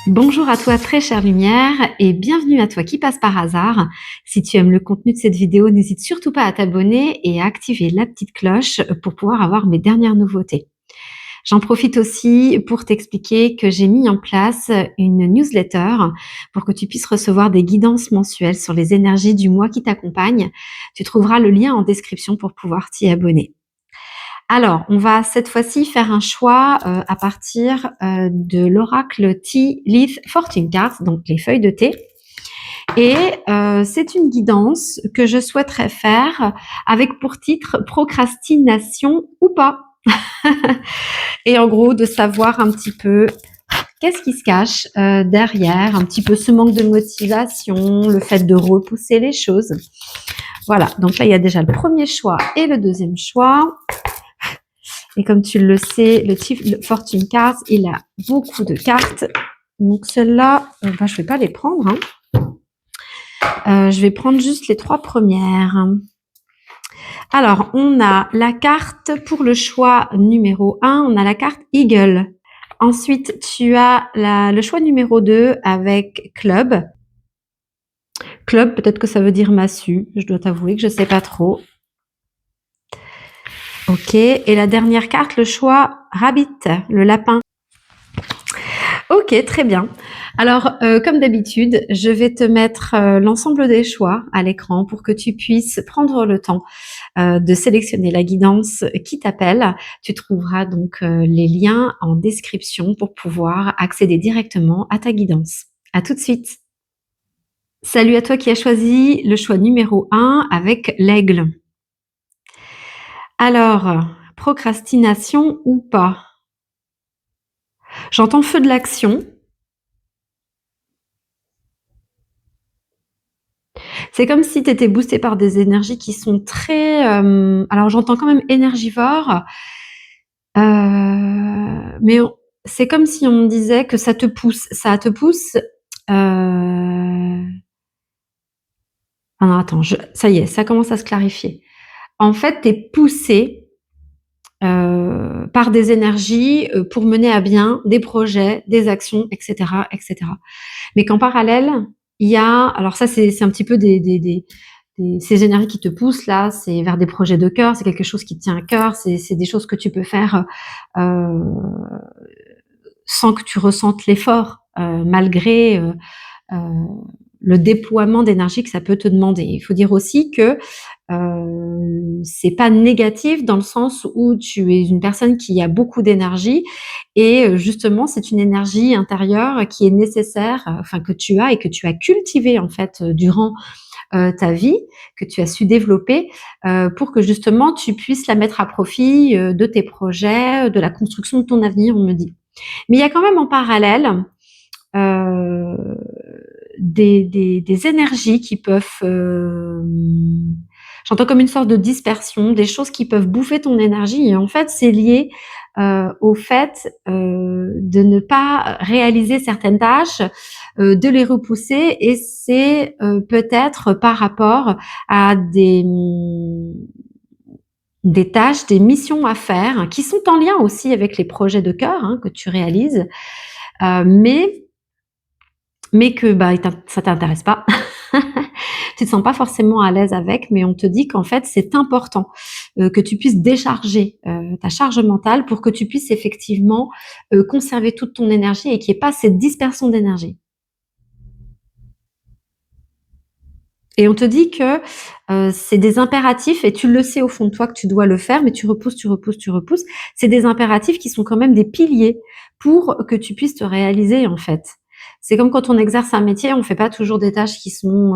Bonjour à toi très chère lumière et bienvenue à toi qui passe par hasard. Si tu aimes le contenu de cette vidéo, n'hésite surtout pas à t'abonner et à activer la petite cloche pour pouvoir avoir mes dernières nouveautés. J'en profite aussi pour t'expliquer que j'ai mis en place une newsletter pour que tu puisses recevoir des guidances mensuelles sur les énergies du mois qui t'accompagnent. Tu trouveras le lien en description pour pouvoir t'y abonner. Alors, on va cette fois-ci faire un choix à partir de l'oracle Tea Leaf Fortune Cards, donc les feuilles de thé. Et c'est une guidance que je souhaiterais faire avec pour titre procrastination ou pas. Et en gros, de savoir un petit peu qu'est-ce qui se cache derrière, un petit peu ce manque de motivation, le fait de repousser les choses. Voilà, donc là, il y a déjà le premier choix et le deuxième choix. Et comme tu le sais, le Fortune Cards, il a beaucoup de cartes. Donc celles-là, je ne vais pas les prendre. Je vais prendre juste les 3 premières. Alors, on a la carte pour le choix numéro 1, on a la carte Eagle. Ensuite, tu as le choix numéro 2 avec Club. Club, peut-être que ça veut dire massue. Je dois t'avouer que je ne sais pas trop. Ok, et la dernière carte, le choix Rabbit, le lapin. Ok, très bien. Alors, comme d'habitude, je vais te mettre l'ensemble des choix à l'écran pour que tu puisses prendre le temps de sélectionner la guidance qui t'appelle. Tu trouveras donc les liens en description pour pouvoir accéder directement à ta guidance. À tout de suite. Salut à toi qui as choisi le choix numéro 1 avec l'aigle. Alors, procrastination ou pas? J'entends feu de l'action. C'est comme si tu étais boosté par des énergies qui sont très, alors j'entends quand même énergivore, mais c'est comme si on me disait que ça te pousse, ah non attends, ça y est, ça commence à se clarifier. En fait, tu es poussé, par des énergies, pour mener à bien des projets, des actions et cetera et cetera. Mais qu'en parallèle, il y a alors ça c'est un petit peu ces énergies qui te poussent là, c'est vers des projets de cœur, c'est quelque chose qui te tient à cœur, c'est des choses que tu peux faire sans que tu ressentes l'effort, malgré le déploiement d'énergie que ça peut te demander. Il faut dire aussi que c'est pas négatif dans le sens où tu es une personne qui a beaucoup d'énergie et justement c'est une énergie intérieure qui est nécessaire, enfin que tu as et que tu as cultivée en fait durant ta vie, que tu as su développer pour que justement tu puisses la mettre à profit de tes projets, de la construction de ton avenir, on me dit. Mais il y a quand même en parallèle euh, des énergies qui peuvent, j'entends comme une sorte de dispersion, des choses qui peuvent bouffer ton énergie. Et en fait, c'est lié au fait de ne pas réaliser certaines tâches, de les repousser. Et c'est peut-être par rapport à des tâches, des missions à faire qui sont en lien aussi avec les projets de cœur que tu réalises, mais que bah, ça t'intéresse pas. Tu te sens pas forcément à l'aise avec, mais on te dit qu'en fait, c'est important que tu puisses décharger ta charge mentale pour que tu puisses effectivement conserver toute ton énergie et qu'il n'y ait pas cette dispersion d'énergie. Et on te dit que c'est des impératifs et tu le sais au fond de toi que tu dois le faire, mais tu repousses, tu repousses, tu repousses. C'est des impératifs qui sont quand même des piliers pour que tu puisses te réaliser en fait. C'est comme quand on exerce un métier, on fait pas toujours des tâches qui sont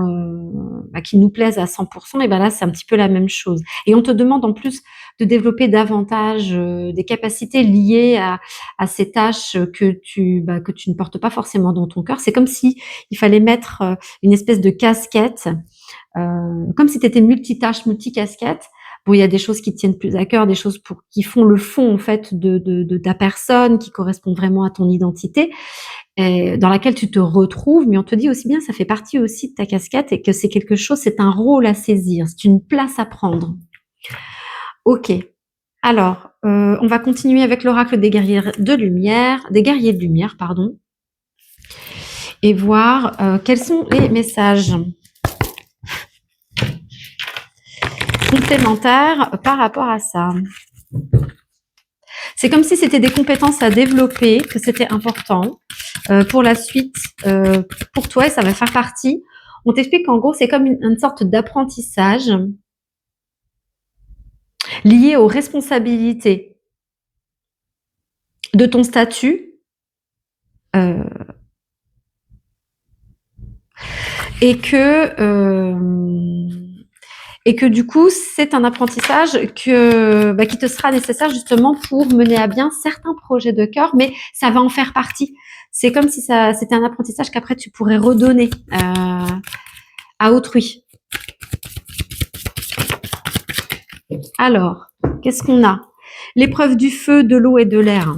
qui nous plaisent à 100%. Et ben là, c'est un petit peu la même chose. Et on te demande en plus de développer davantage des capacités liées à ces tâches que tu ne portes pas forcément dans ton cœur. C'est comme si il fallait mettre une espèce de casquette, comme si tu étais multitâche, multicasquette. Bon, il y a des choses qui te tiennent plus à cœur, des choses qui font le fond en fait de ta personne, qui correspondent vraiment à ton identité, et dans laquelle tu te retrouves. Mais on te dit aussi bien, ça fait partie aussi de ta casquette et que c'est quelque chose, c'est un rôle à saisir, c'est une place à prendre. Ok. Alors, on va continuer avec l'oracle des guerriers de lumière, pardon. et voir quels sont les messages complémentaires par rapport à ça. C'est comme si c'était des compétences à développer, que c'était important pour la suite, pour toi, et ça va faire partie. On t'explique qu'en gros, c'est comme une sorte d'apprentissage lié aux responsabilités de ton statut et que du coup, c'est un apprentissage qui te sera nécessaire justement pour mener à bien certains projets de cœur, mais ça va en faire partie. C'est comme si c'était un apprentissage qu'après tu pourrais redonner à autrui. Alors, qu'est-ce qu'on a? L'épreuve du feu, de l'eau et de l'air.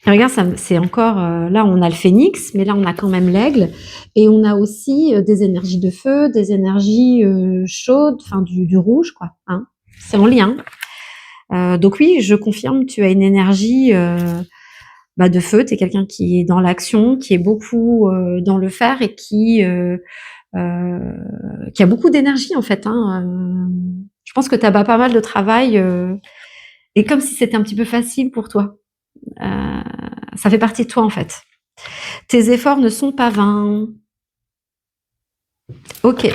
Et regarde, c'est encore, là on a le phénix, mais là on a quand même l'aigle, et on a aussi des énergies de feu, des énergies chaudes, enfin du rouge, quoi. Hein. C'est en lien. Donc oui, je confirme, tu as une énergie de feu, tu es quelqu'un qui est dans l'action, qui est beaucoup dans le faire et qui a beaucoup d'énergie en fait. Hein. Je pense que tu as pas mal de travail et comme si c'était un petit peu facile pour toi. Ça fait partie de toi en fait. Tes efforts ne sont pas vains. Ok.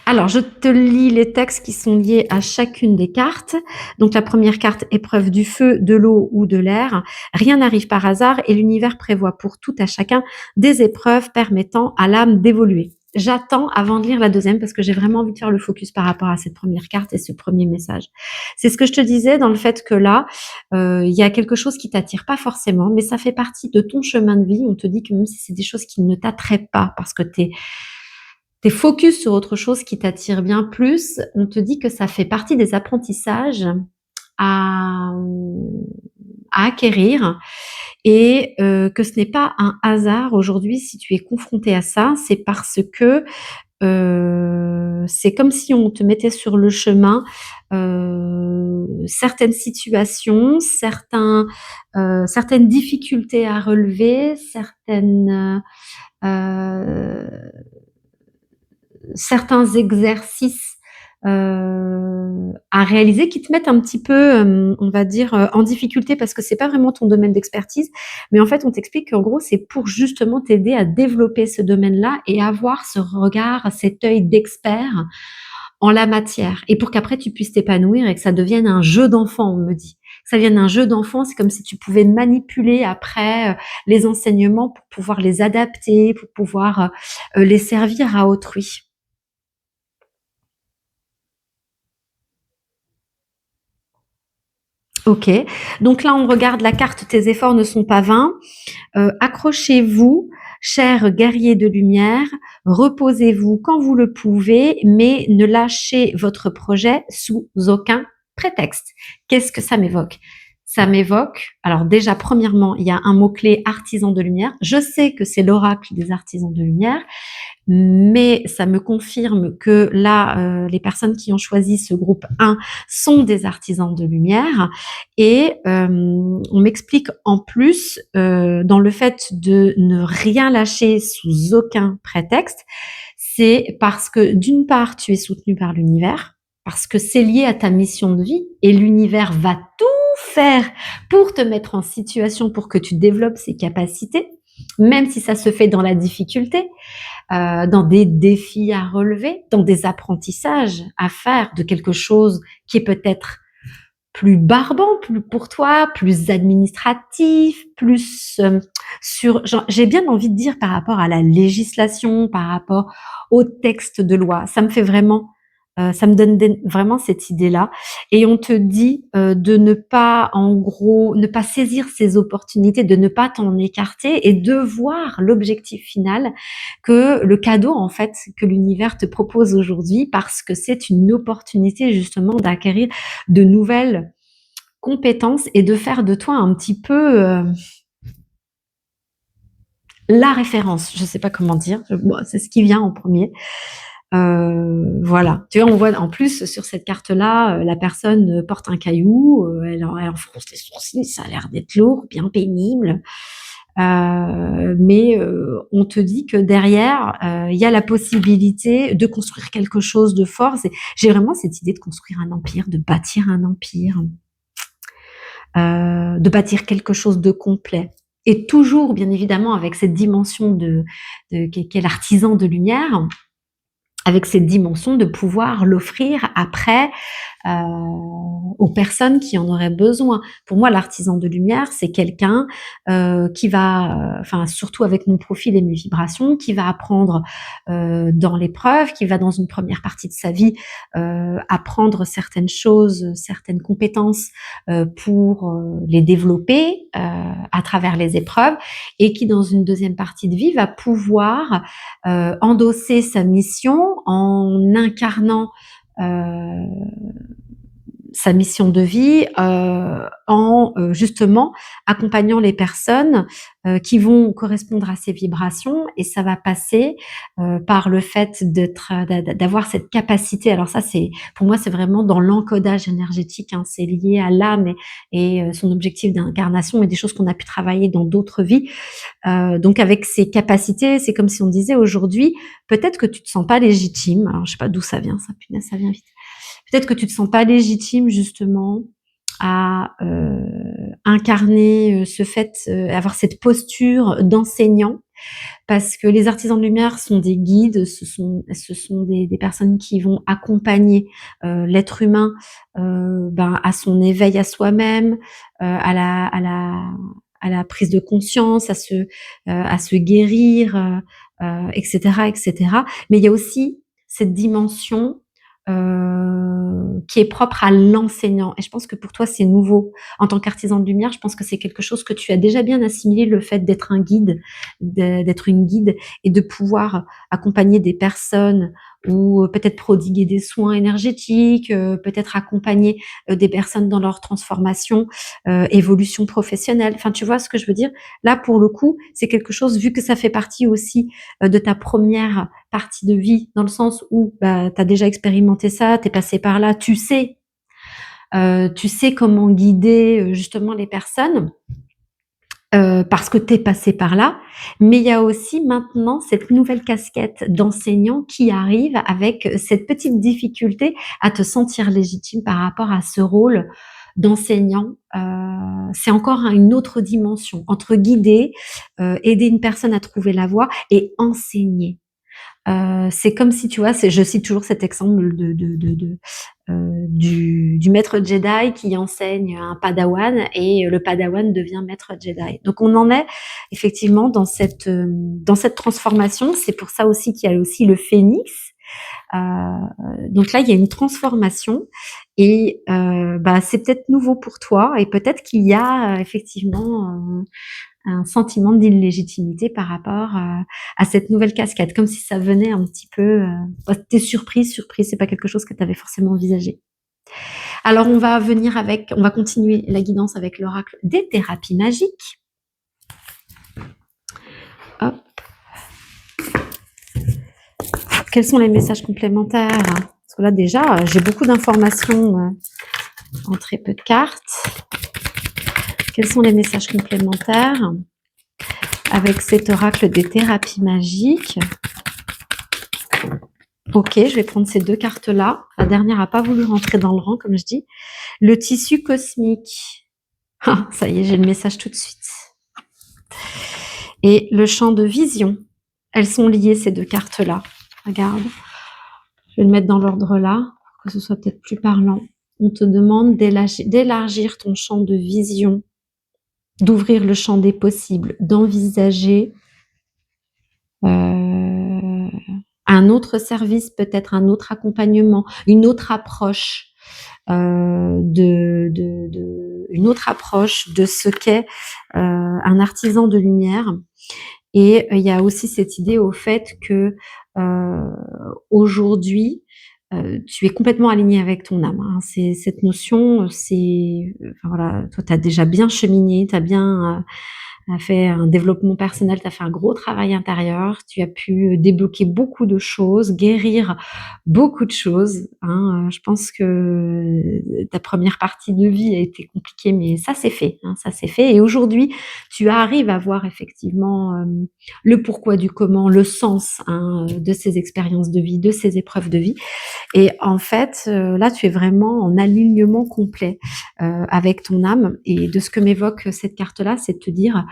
Alors, je te lis les textes qui sont liés à chacune des cartes. Donc, la première carte, épreuve du feu, de l'eau ou de l'air. Rien n'arrive par hasard et l'univers prévoit pour tout à chacun des épreuves permettant à l'âme d'évoluer. J'attends avant de lire la deuxième parce que j'ai vraiment envie de faire le focus par rapport à cette première carte et ce premier message. C'est ce que je te disais dans le fait que là, il y a quelque chose qui t'attire pas forcément, mais ça fait partie de ton chemin de vie. On te dit que même si c'est des choses qui ne t'attraient pas parce que t'es focus sur autre chose qui t'attire bien plus, on te dit que ça fait partie des apprentissages à acquérir et que ce n'est pas un hasard aujourd'hui si tu es confronté à ça, c'est parce que c'est comme si on te mettait sur le chemin certaines situations, certaines difficultés à relever, certains exercices à réaliser qui te mettent un petit peu, on va dire, en difficulté parce que c'est pas vraiment ton domaine d'expertise. Mais en fait, on t'explique qu'en gros, c'est pour justement t'aider à développer ce domaine-là et avoir ce regard, cet œil d'expert en la matière. Et pour qu'après, tu puisses t'épanouir et que ça devienne un jeu d'enfant, on me dit. Que ça devienne un jeu d'enfant, c'est comme si tu pouvais manipuler après les enseignements pour pouvoir les adapter, pour pouvoir les servir à autrui. Ok, donc là on regarde la carte, tes efforts ne sont pas vains. Accrochez-vous, chers guerriers de lumière, reposez-vous quand vous le pouvez, mais ne lâchez votre projet sous aucun prétexte. Qu'est-ce que ça m'évoque? Ça m'évoque, alors déjà premièrement, il y a un mot-clé artisan de lumière. Je sais que c'est l'oracle des artisans de lumière, mais ça me confirme que là, les personnes qui ont choisi ce groupe 1 sont des artisans de lumière et on m'explique en plus dans le fait de ne rien lâcher sous aucun prétexte, c'est parce que d'une part, tu es soutenu par l'univers, parce que c'est lié à ta mission de vie et l'univers va tout faire pour te mettre en situation pour que tu développes ces capacités, même si ça se fait dans la difficulté, dans des défis à relever, dans des apprentissages à faire de quelque chose qui est peut-être plus barbant plus pour toi, plus administratif, plus j'ai bien envie de dire par rapport à la législation, par rapport au texte de loi. Ça me fait vraiment ça me donne vraiment cette idée-là. Et on te dit de ne pas, en gros, ne pas saisir ces opportunités, de ne pas t'en écarter et de voir l'objectif final que le cadeau, en fait, que l'univers te propose aujourd'hui parce que c'est une opportunité justement d'acquérir de nouvelles compétences et de faire de toi un petit peu la référence. Je sais pas comment dire. Bon, c'est ce qui vient en premier. Voilà. Tu vois, on voit en plus sur cette carte-là, la personne porte un caillou, elle enfonce les sourcils, ça a l'air d'être lourd, bien pénible. mais on te dit que derrière, il y a la possibilité de construire quelque chose de fort. J'ai vraiment cette idée de construire un empire, de bâtir un empire, de bâtir quelque chose de complet. Et toujours, bien évidemment, avec cette dimension qu'est l'artisan de lumière, avec cette dimension de pouvoir l'offrir après aux personnes qui en auraient besoin. Pour moi, l'artisan de lumière, c'est quelqu'un qui va, enfin surtout avec mon profil et mes vibrations, qui va apprendre dans l'épreuve, qui va dans une première partie de sa vie apprendre certaines choses, certaines compétences pour les développer à travers les épreuves, et qui dans une deuxième partie de vie va pouvoir endosser sa mission en incarnant euh, sa mission de vie en justement accompagnant les personnes qui vont correspondre à ces vibrations, et ça va passer par le fait d'avoir cette capacité. Alors ça, c'est pour moi, c'est vraiment dans l'encodage énergétique, hein, c'est lié à l'âme et son objectif d'incarnation et des choses qu'on a pu travailler dans d'autres vies. Donc avec ces capacités, c'est comme si on disait aujourd'hui, peut-être que tu te sens pas légitime. Alors je sais pas d'où ça vient, ça, punaise, ça vient vite. Peut-être que tu te sens pas légitime justement à incarner ce fait, avoir cette posture d'enseignant, parce que les artisans de lumière sont des guides, ce sont des personnes qui vont accompagner l'être humain à son éveil à soi-même, à la prise de conscience, à se guérir, etc., etc. Mais il y a aussi cette dimension qui est propre à l'enseignant. Et je pense que pour toi, c'est nouveau. En tant qu'artisan de lumière, je pense que c'est quelque chose que tu as déjà bien assimilé, le fait d'être un guide, d'être une guide et de pouvoir accompagner des personnes ou peut-être prodiguer des soins énergétiques, peut-être accompagner des personnes dans leur transformation, évolution professionnelle. Enfin, tu vois ce que je veux dire? Là, pour le coup, c'est quelque chose, vu que ça fait partie aussi de ta première partie de vie, dans le sens où bah, tu as déjà expérimenté ça, tu es passé par là, tu sais comment guider justement les personnes. Parce que tu es passé par là, mais il y a aussi maintenant cette nouvelle casquette d'enseignant qui arrive avec cette petite difficulté à te sentir légitime par rapport à ce rôle d'enseignant. C'est encore une autre dimension entre guider, aider une personne à trouver la voie et enseigner. C'est comme si, tu vois, je cite toujours cet exemple du maître Jedi qui enseigne un Padawan et le Padawan devient maître Jedi. Donc on en est effectivement dans cette transformation. C'est pour ça aussi qu'il y a aussi le phénix. Donc là, il y a une transformation et c'est peut-être nouveau pour toi et peut-être qu'il y a effectivement un sentiment d'illégitimité par rapport à cette nouvelle casquette, comme si ça venait un petit peu. T'es surprise, c'est pas quelque chose que tu avais forcément envisagé. Alors on va continuer la guidance avec l'oracle des thérapies magiques. Hop. Quels sont les messages complémentaires? Parce que là déjà, j'ai beaucoup d'informations en très peu de cartes. Quels sont les messages complémentaires avec cet oracle des thérapies magiques? Ok, je vais prendre ces deux cartes-là. La dernière n'a pas voulu rentrer dans le rang, comme je dis. Le tissu cosmique. Ah, ça y est, j'ai le message tout de suite. Et le champ de vision. Elles sont liées, ces deux cartes-là. Regarde. Je vais le mettre dans l'ordre là, pour que ce soit peut-être plus parlant. On te demande d'élargir ton champ de vision, d'ouvrir le champ des possibles, d'envisager un autre service, peut-être un autre accompagnement, une autre approche une autre approche de ce qu'est un artisan de lumière. Et il y a aussi cette idée au fait que aujourd'hui, tu es complètement aligné avec ton âme. Hein. C'est cette notion, voilà, toi tu as déjà bien cheminé, tu as bien as fait un développement personnel, tu as fait un gros travail intérieur, tu as pu débloquer beaucoup de choses, guérir beaucoup de choses, hein. Je pense que ta première partie de vie a été compliquée, mais ça c'est fait, hein, ça c'est fait et aujourd'hui, tu arrives à voir effectivement, le pourquoi du comment, le sens, hein, de ces expériences de vie, de ces épreuves de vie et en fait, là, tu es vraiment en alignement complet, avec ton âme et de ce que m'évoque cette carte-là, c'est de te dire,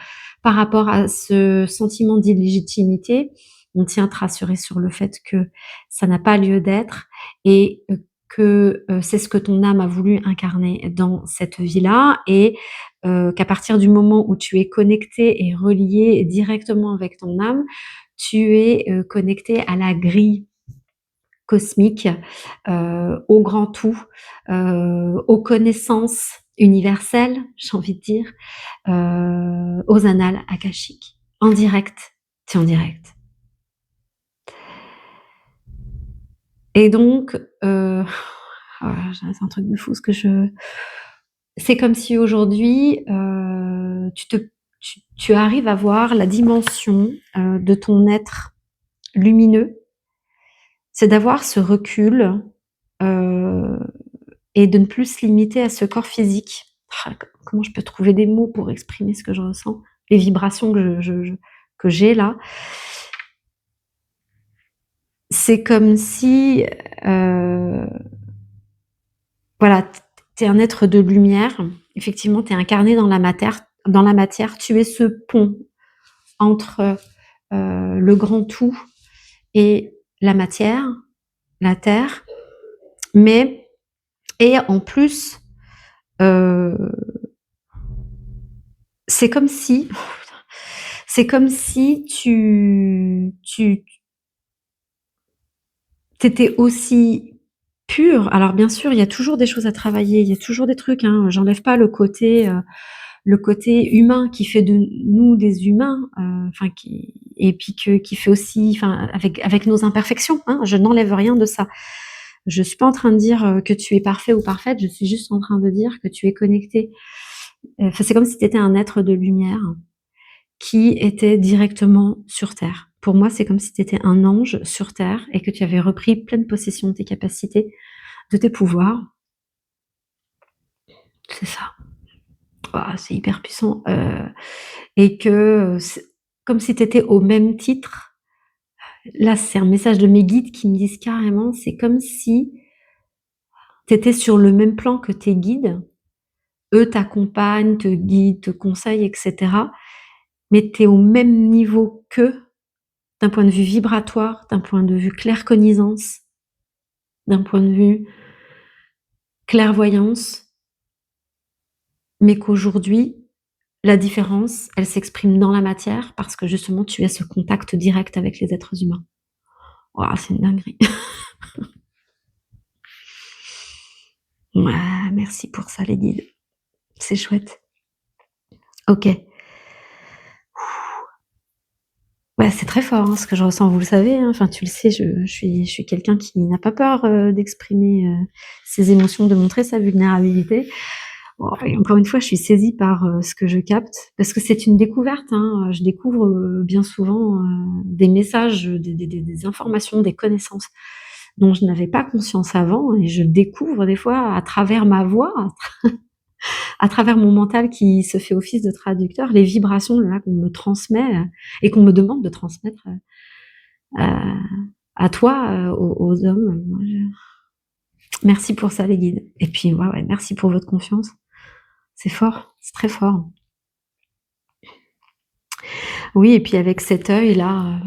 par rapport à ce sentiment d'illégitimité, on tient à te rassurer sur le fait que ça n'a pas lieu d'être et que, c'est ce que ton âme a voulu incarner dans cette vie-là et qu'à partir du moment où tu es connecté et relié directement avec ton âme, tu es, connecté à la grille cosmique, au grand tout, aux connaissances universelles, j'ai envie de dire, aux annales akashiques. En direct, tu es en direct. Et donc, voilà, c'est un truc de fou ce que je c'est comme si aujourd'hui, tu arrives à voir la dimension, de ton être lumineux. C'est d'avoir ce recul, heu et de ne plus se limiter à ce corps physique. Comment je peux trouver des mots pour exprimer ce que je ressens? Les vibrations que j'ai là. C'est comme si, heu, voilà, tu es un être de lumière. Effectivement, tu es incarné dans la matière. Tu es ce pont entre, le grand tout et la matière, la terre, mais et en plus, heu c'est comme si c'est comme si tu étais aussi pur. Alors bien sûr, il y a toujours des choses à travailler, il y a toujours des trucs, hein, j'enlève pas le côté humain qui fait de nous des humains, enfin qui et puis qui fait aussi enfin avec nos imperfections, hein, je n'enlève rien de ça. Je suis pas en train de dire, que tu es parfait ou parfaite, je suis juste en train de dire que tu es connecté. Enfin, c'est comme si tu étais un être de lumière qui était directement sur terre. Pour moi, c'est comme si tu étais un ange sur terre et que tu avais repris pleine possession de tes capacités, de tes pouvoirs. C'est ça. Waouh, c'est hyper puissant, et que, c'est comme si tu étais au même titre. Là, c'est un message de mes guides qui me disent carrément, c'est comme si tu étais sur le même plan que tes guides. Eux t'accompagnent, te guident, te conseillent et cetera, mais tu es au même niveau qu'eux, d'un point de vue vibratoire, d'un point de vue claircognizance, d'un point de vue clairvoyance, mais qu'aujourd'hui, la différence, elle s'exprime dans la matière parce que justement tu as ce contact direct avec les êtres humains. Waouh, c'est une dinguerie. Ouais, merci pour ça les guides. C'est chouette. OK. Ouais, c'est très fort, hein, ce que je ressens, vous le savez, hein, enfin tu le sais, je suis quelqu'un qui n'a pas peur, d'exprimer, ses émotions, de montrer sa vulnérabilité. Bon et encore une fois, je suis saisie par, ce que je capte parce que c'est une découverte, hein, je découvre, bien souvent, des messages, des informations, des connaissances dont je n'avais pas conscience avant et je découvre des fois à travers ma voix, à travers mon mental qui se fait office de traducteur, les vibrations là qu'on me transmet, et qu'on me demande de transmettre, à toi, aux hommes. Moi je merci pour ça les guides et puis ouais, merci pour votre confiance. C'est fort, c'est très fort. Oui et puis avec cet œil-là,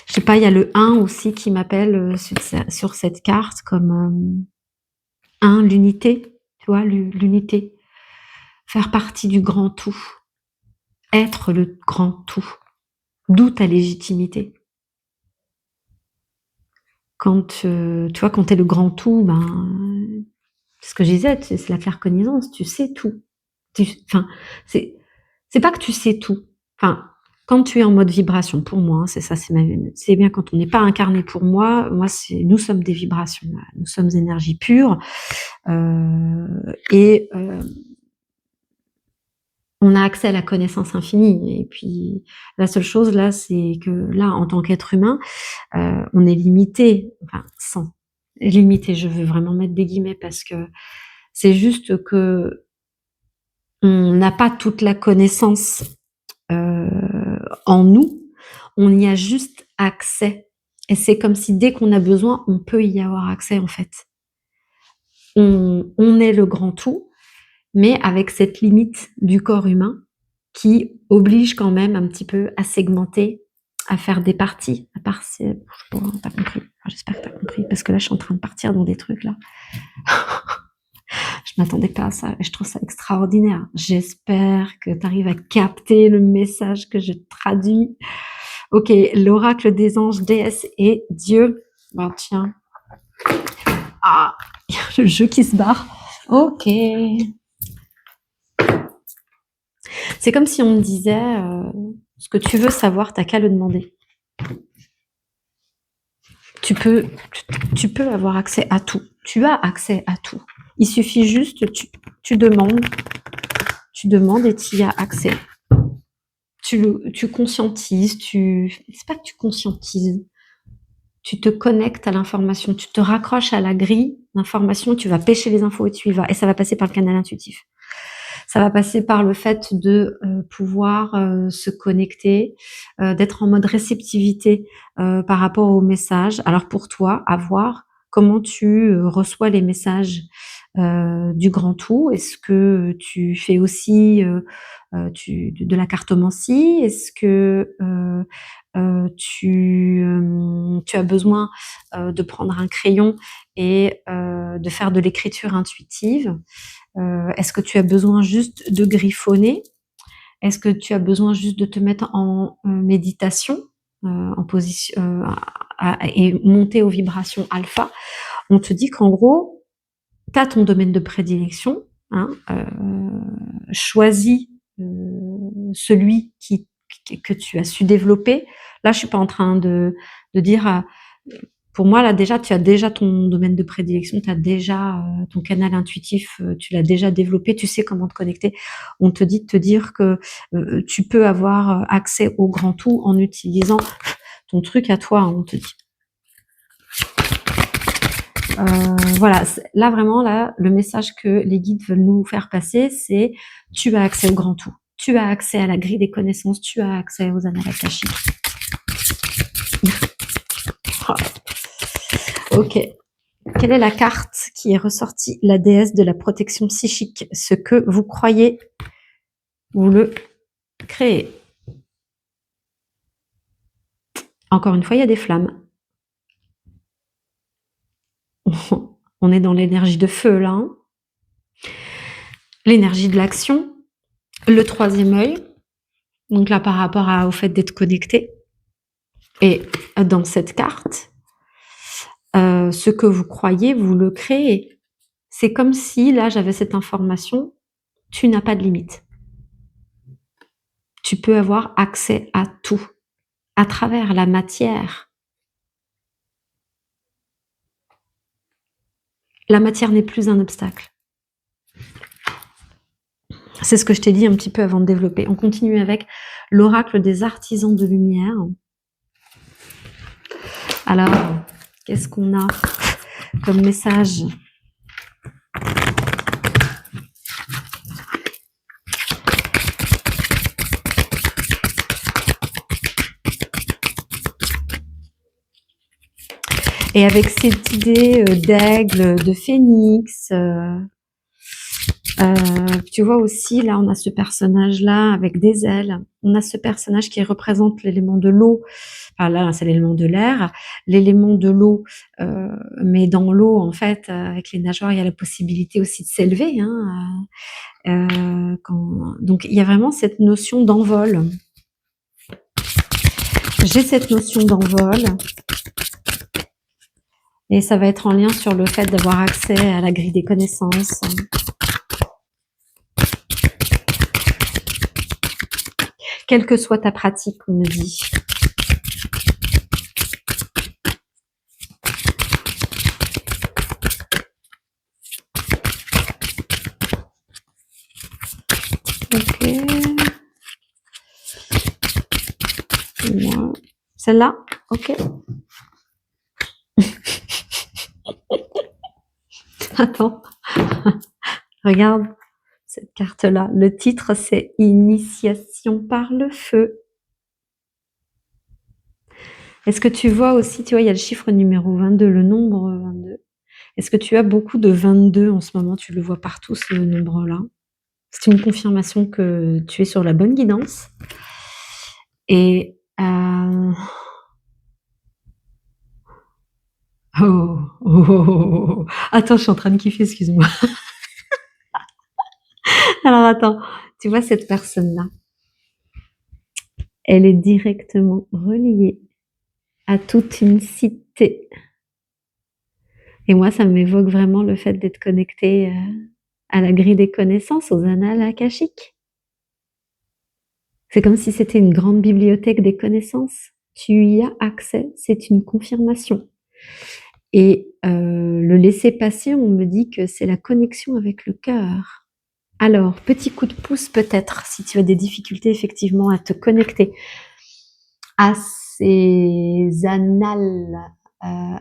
je sais pas, il y a le 1 aussi qui m'appelle, sur cette carte comme, 1, l'unité, tu vois? L'unité, faire partie du grand tout, être le grand tout, d'où ta légitimité. Quand, tu vois, quand tu es le grand tout, ben, c'est ce que je disais, c'est la claircognizance, tu sais tout. Enfin, c'est pas que tu sais tout. Enfin, quand tu es en mode vibration, pour moi, hein, c'est ça, c'est bien quand on n'est pas incarné pour moi, c'est nous sommes des vibrations, voilà. Nous sommes énergie pure, et on a accès à la connaissance infinie. Et puis, la seule chose là, c'est que là, en tant qu'être humain, on est limité, enfin, limité, je veux vraiment mettre des guillemets parce que c'est juste que on n'a pas toute la connaissance en nous, on y a juste accès. Et c'est comme si dès qu'on a besoin, on peut y avoir accès en fait. On est le grand tout, mais avec cette limite du corps humain qui oblige quand même un petit peu à segmenter, à faire des parties. À part si, t'as compris. Enfin, j'espère que t'as compris, parce que là, je suis en train de partir dans des trucs là. Je m'attendais pas à ça et je trouve ça extraordinaire. J'espère que tu arrives à capter le message que je traduis. Ok, l'oracle des anges, déesses et Dieu. Ben tiens. Ah, il y a le jeu qui se barre. Ok. C'est comme si on me disait ce que tu veux savoir, t'as qu'à le demander. Tu peux avoir accès à tout. Tu as accès à tout. Il suffit juste, tu demandes et tu y as accès. Tu conscientises, c'est pas que tu conscientises, tu te connectes à l'information, tu te raccroches à la grille d'information, tu vas pêcher les infos et tu y vas. Et ça va passer par le canal intuitif. Ça va passer par le fait de pouvoir se connecter, d'être en mode réceptivité par rapport aux messages. Alors pour toi, à voir comment tu reçois les messages du grand tout. Est-ce que tu fais aussi de la cartomancie? Est-ce que tu as besoin de prendre un crayon et de faire de l'écriture intuitive? Est-ce que tu as besoin juste de griffonner? Est-ce que tu as besoin juste de te mettre en méditation, en position et monter aux vibrations alpha? On te dit qu'en gros, tu as ton domaine de prédilection, hein, choisis celui que tu as su développer. Là, je suis pas en train de dire pour moi, là, déjà, tu as déjà ton domaine de prédilection, tu as déjà ton canal intuitif, tu l'as déjà développé, tu sais comment te connecter. On te dit de te dire que tu peux avoir accès au grand tout en utilisant ton truc à toi, hein, on te dit. Voilà, là vraiment, là, le message que les guides veulent nous faire passer, c'est tu as accès au grand tout. Tu as accès à la grille des connaissances, tu as accès aux annales akashiques. Ok. Quelle est la carte qui est ressortie? La déesse de la protection psychique. Ce que vous croyez, vous le créez. Encore une fois, il y a des flammes. On est dans l'énergie de feu, là. Hein, l'énergie de l'action. Le troisième œil. Donc là, par rapport au fait d'être connecté. Et dans cette carte, ce que vous croyez, vous le créez. C'est comme si, là, j'avais cette information, tu n'as pas de limite. Tu peux avoir accès à tout, à travers la matière. La matière n'est plus un obstacle. C'est ce que je t'ai dit un petit peu avant de développer. On continue avec l'oracle des artisans de lumière. Alors, qu'est-ce qu'on a comme message? Et avec cette idée d'aigle, de phénix, tu vois aussi, là, on a ce personnage-là avec des ailes. On a ce personnage qui représente l'élément de l'eau. Enfin, là, c'est l'élément de l'air. L'élément de l'eau, mais dans l'eau, en fait, avec les nageoires, il y a la possibilité aussi de s'élever. Hein, donc, il y a vraiment cette notion d'envol. J'ai cette notion d'envol. Et ça va être en lien sur le fait d'avoir accès à la grille des connaissances. Quelle que soit ta pratique, on me dit. Ok. Celle-là? Ok. Attends. Regarde cette carte-là. Le titre, c'est Initiation par le feu. Est-ce que tu vois aussi, tu vois, il y a le chiffre numéro 22, le nombre 22. Est-ce que tu as beaucoup de 22 en ce moment? Tu le vois partout, ce nombre-là. C'est une confirmation que tu es sur la bonne guidance. Et oh, oh, oh, oh, oh. Attends, je suis en train de kiffer, excuse-moi. Alors attends, tu vois cette personne-là, elle est directement reliée à toute une cité. Et moi, ça m'évoque vraiment le fait d'être connecté à la grille des connaissances, aux annales akashiques. C'est comme si c'était une grande bibliothèque des connaissances. Tu y as accès, c'est une confirmation. Et le laisser passer, on me dit que c'est la connexion avec le cœur. Alors, petit coup de pouce peut-être, si tu as des difficultés effectivement à te connecter à ces annales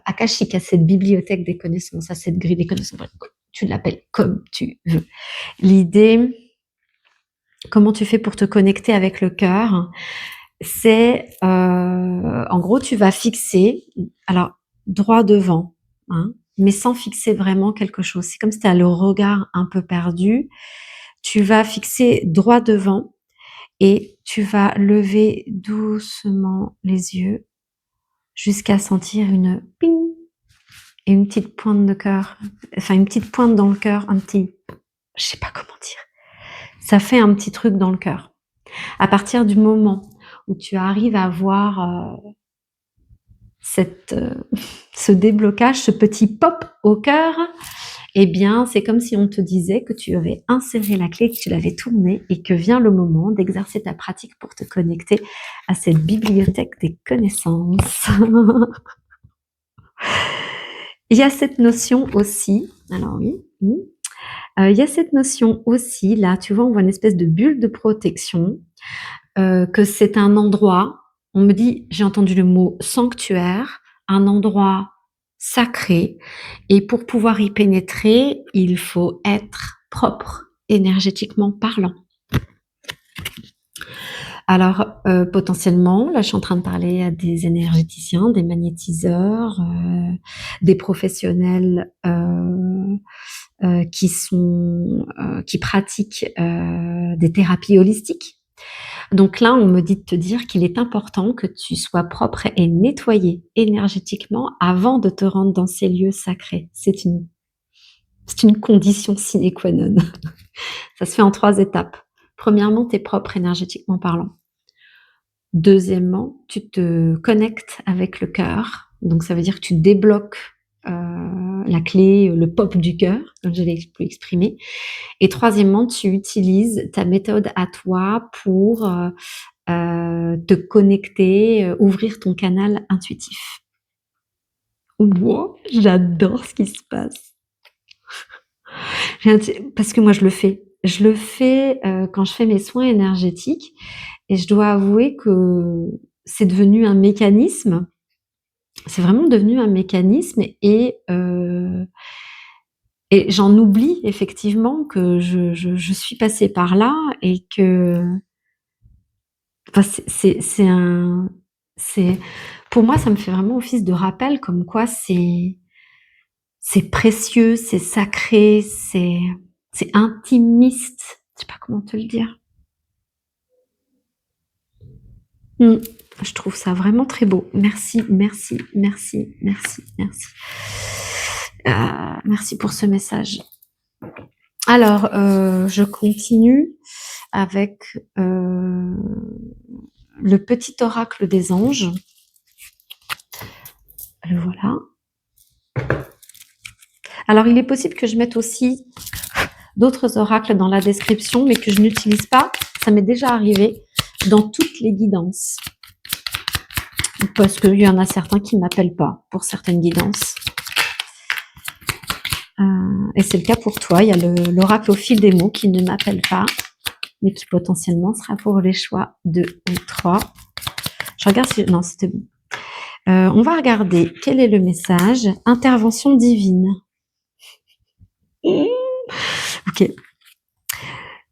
akashiques, à cette bibliothèque des connaissances, à cette grille des connaissances, tu l'appelles comme tu veux. L'idée, comment tu fais pour te connecter avec le cœur, c'est, en gros, tu vas fixer, alors droit devant, hein, mais sans fixer vraiment quelque chose. C'est comme si tu as le regard un peu perdu. Tu vas fixer droit devant et tu vas lever doucement les yeux jusqu'à sentir une ping et une petite pointe de cœur, enfin une petite pointe dans le cœur, un petit, je sais pas comment dire. Ça fait un petit truc dans le cœur. À partir du moment où tu arrives à voir ce déblocage, ce petit pop au cœur, eh bien, c'est comme si on te disait que tu avais inséré la clé, que tu l'avais tournée et que vient le moment d'exercer ta pratique pour te connecter à cette bibliothèque des connaissances. Il y a cette notion aussi, alors oui, il y a cette notion aussi, là, tu vois, on voit une espèce de bulle de protection, que c'est un endroit, on me dit, j'ai entendu le mot sanctuaire, un endroit sacré, et pour pouvoir y pénétrer, il faut être propre, énergétiquement parlant. Alors, potentiellement, là, je suis en train de parler à des énergéticiens, des magnétiseurs, des professionnels qui pratiquent des thérapies holistiques. Donc là, on me dit de te dire qu'il est important que tu sois propre et nettoyé énergétiquement avant de te rendre dans ces lieux sacrés. C'est une condition sine qua non. Ça se fait en 3 étapes. Premièrement, tu es propre énergétiquement parlant. Deuxièmement, tu te connectes avec le cœur. Donc ça veut dire que tu débloques la clé, le pop du cœur, comme je l'ai exprimé. Et troisièmement, tu utilises ta méthode à toi pour te connecter, ouvrir ton canal intuitif. Wow, j'adore ce qui se passe. Parce que moi, je le fais. Je le fais quand je fais mes soins énergétiques et je dois avouer que c'est devenu un mécanisme. C'est vraiment devenu un mécanisme et j'en oublie effectivement que je suis passée par là et que enfin, c'est pour moi, ça me fait vraiment office de rappel comme quoi c'est précieux, c'est sacré, c'est intimiste. Je sais pas comment te le dire. Je trouve ça vraiment très beau. Merci, merci, merci, merci, merci. Merci pour ce message. Alors, je continue avec le petit oracle des anges. Le voilà. Alors, il est possible que je mette aussi d'autres oracles dans la description, mais que je n'utilise pas. Ça m'est déjà arrivé dans toutes les guidances. Parce qu'il y en a certains qui ne m'appellent pas pour certaines guidances. Et c'est le cas pour toi. Il y a l'oracle au fil des mots qui ne m'appelle pas. mais qui potentiellement sera pour les choix 2 ou 3. Je regarde si... Non, c'était bon. On va regarder quel est le message. Intervention divine. Ok.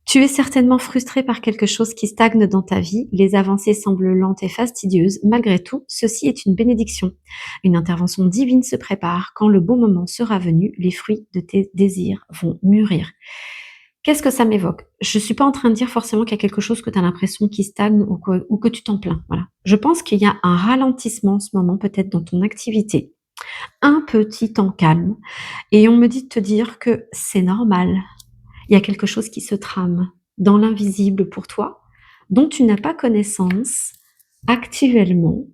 Tu es certainement frustré par quelque chose qui stagne dans ta vie. Les avancées semblent lentes et fastidieuses. Malgré tout, ceci est une bénédiction. Une intervention divine se prépare. Quand le bon moment sera venu, les fruits de tes désirs vont mûrir. Qu'est-ce que ça m'évoque? Je suis pas en train de dire forcément qu'il y a quelque chose que tu as l'impression qui stagne ou que tu t'en plains. Voilà. Je pense qu'il y a un ralentissement en ce moment, peut-être dans ton activité. Un petit temps calme. Et on me dit de te dire que c'est normal. Il y a quelque chose qui se trame dans l'invisible pour toi, dont tu n'as pas connaissance actuellement.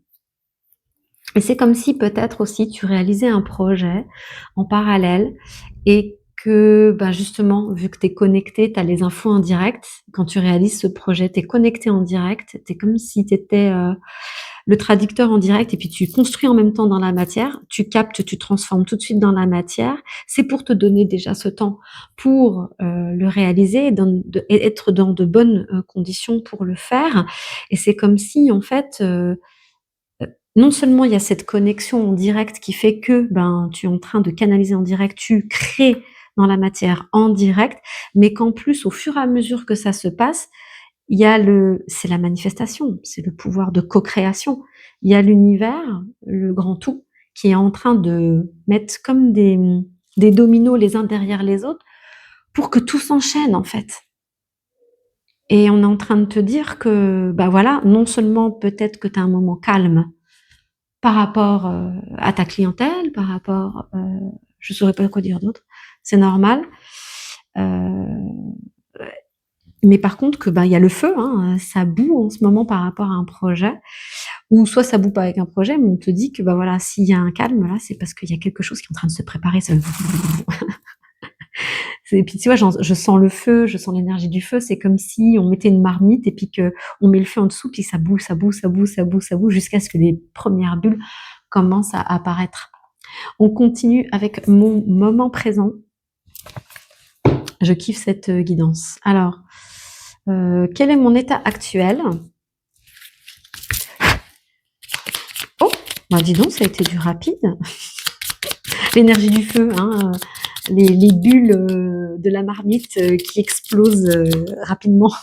Et c'est comme si peut-être aussi tu réalisais un projet en parallèle et que ben justement, vu que tu es connecté, tu as les infos en direct. Quand tu réalises ce projet, tu es connecté en direct. Tu es comme si tu étais le traducteur en direct et puis tu construis en même temps dans la matière. Tu captes, tu transformes tout de suite dans la matière. C'est pour te donner déjà ce temps pour le réaliser et être dans de bonnes conditions pour le faire. Et c'est comme si, en fait, non seulement il y a cette connexion en direct qui fait que ben, tu es en train de canaliser en direct, tu crées dans la matière en direct, mais qu'en plus, au fur et à mesure que ça se passe, il y a c'est la manifestation, c'est le pouvoir de co-création. Il y a l'univers, le grand tout, qui est en train de mettre comme des dominos les uns derrière les autres pour que tout s'enchaîne, en fait. Et on est en train de te dire que, bah voilà, non seulement peut-être que tu as un moment calme par rapport à ta clientèle, par rapport, je saurais pas quoi dire d'autre, c'est normal. Mais par contre que bah il y a le feu, hein, ça bout en ce moment par rapport à un projet, ou soit ça bout pas avec un projet, mais on te dit que bah voilà, s'il y a un calme là, c'est parce qu'il y a quelque chose qui est en train de se préparer. Et puis tu vois, je sens le feu, je sens l'énergie du feu. C'est comme si on mettait une marmite et puis que on met le feu en dessous, puis ça bout, ça bout, ça bout, ça bout, ça bout, jusqu'à ce que les premières bulles commencent à apparaître. On continue avec mon moment présent. Je kiffe cette guidance. Alors, quel est mon état actuel? Oh, bah dis donc, ça a été du rapide. L'énergie du feu, hein, les bulles de la marmite qui explosent rapidement.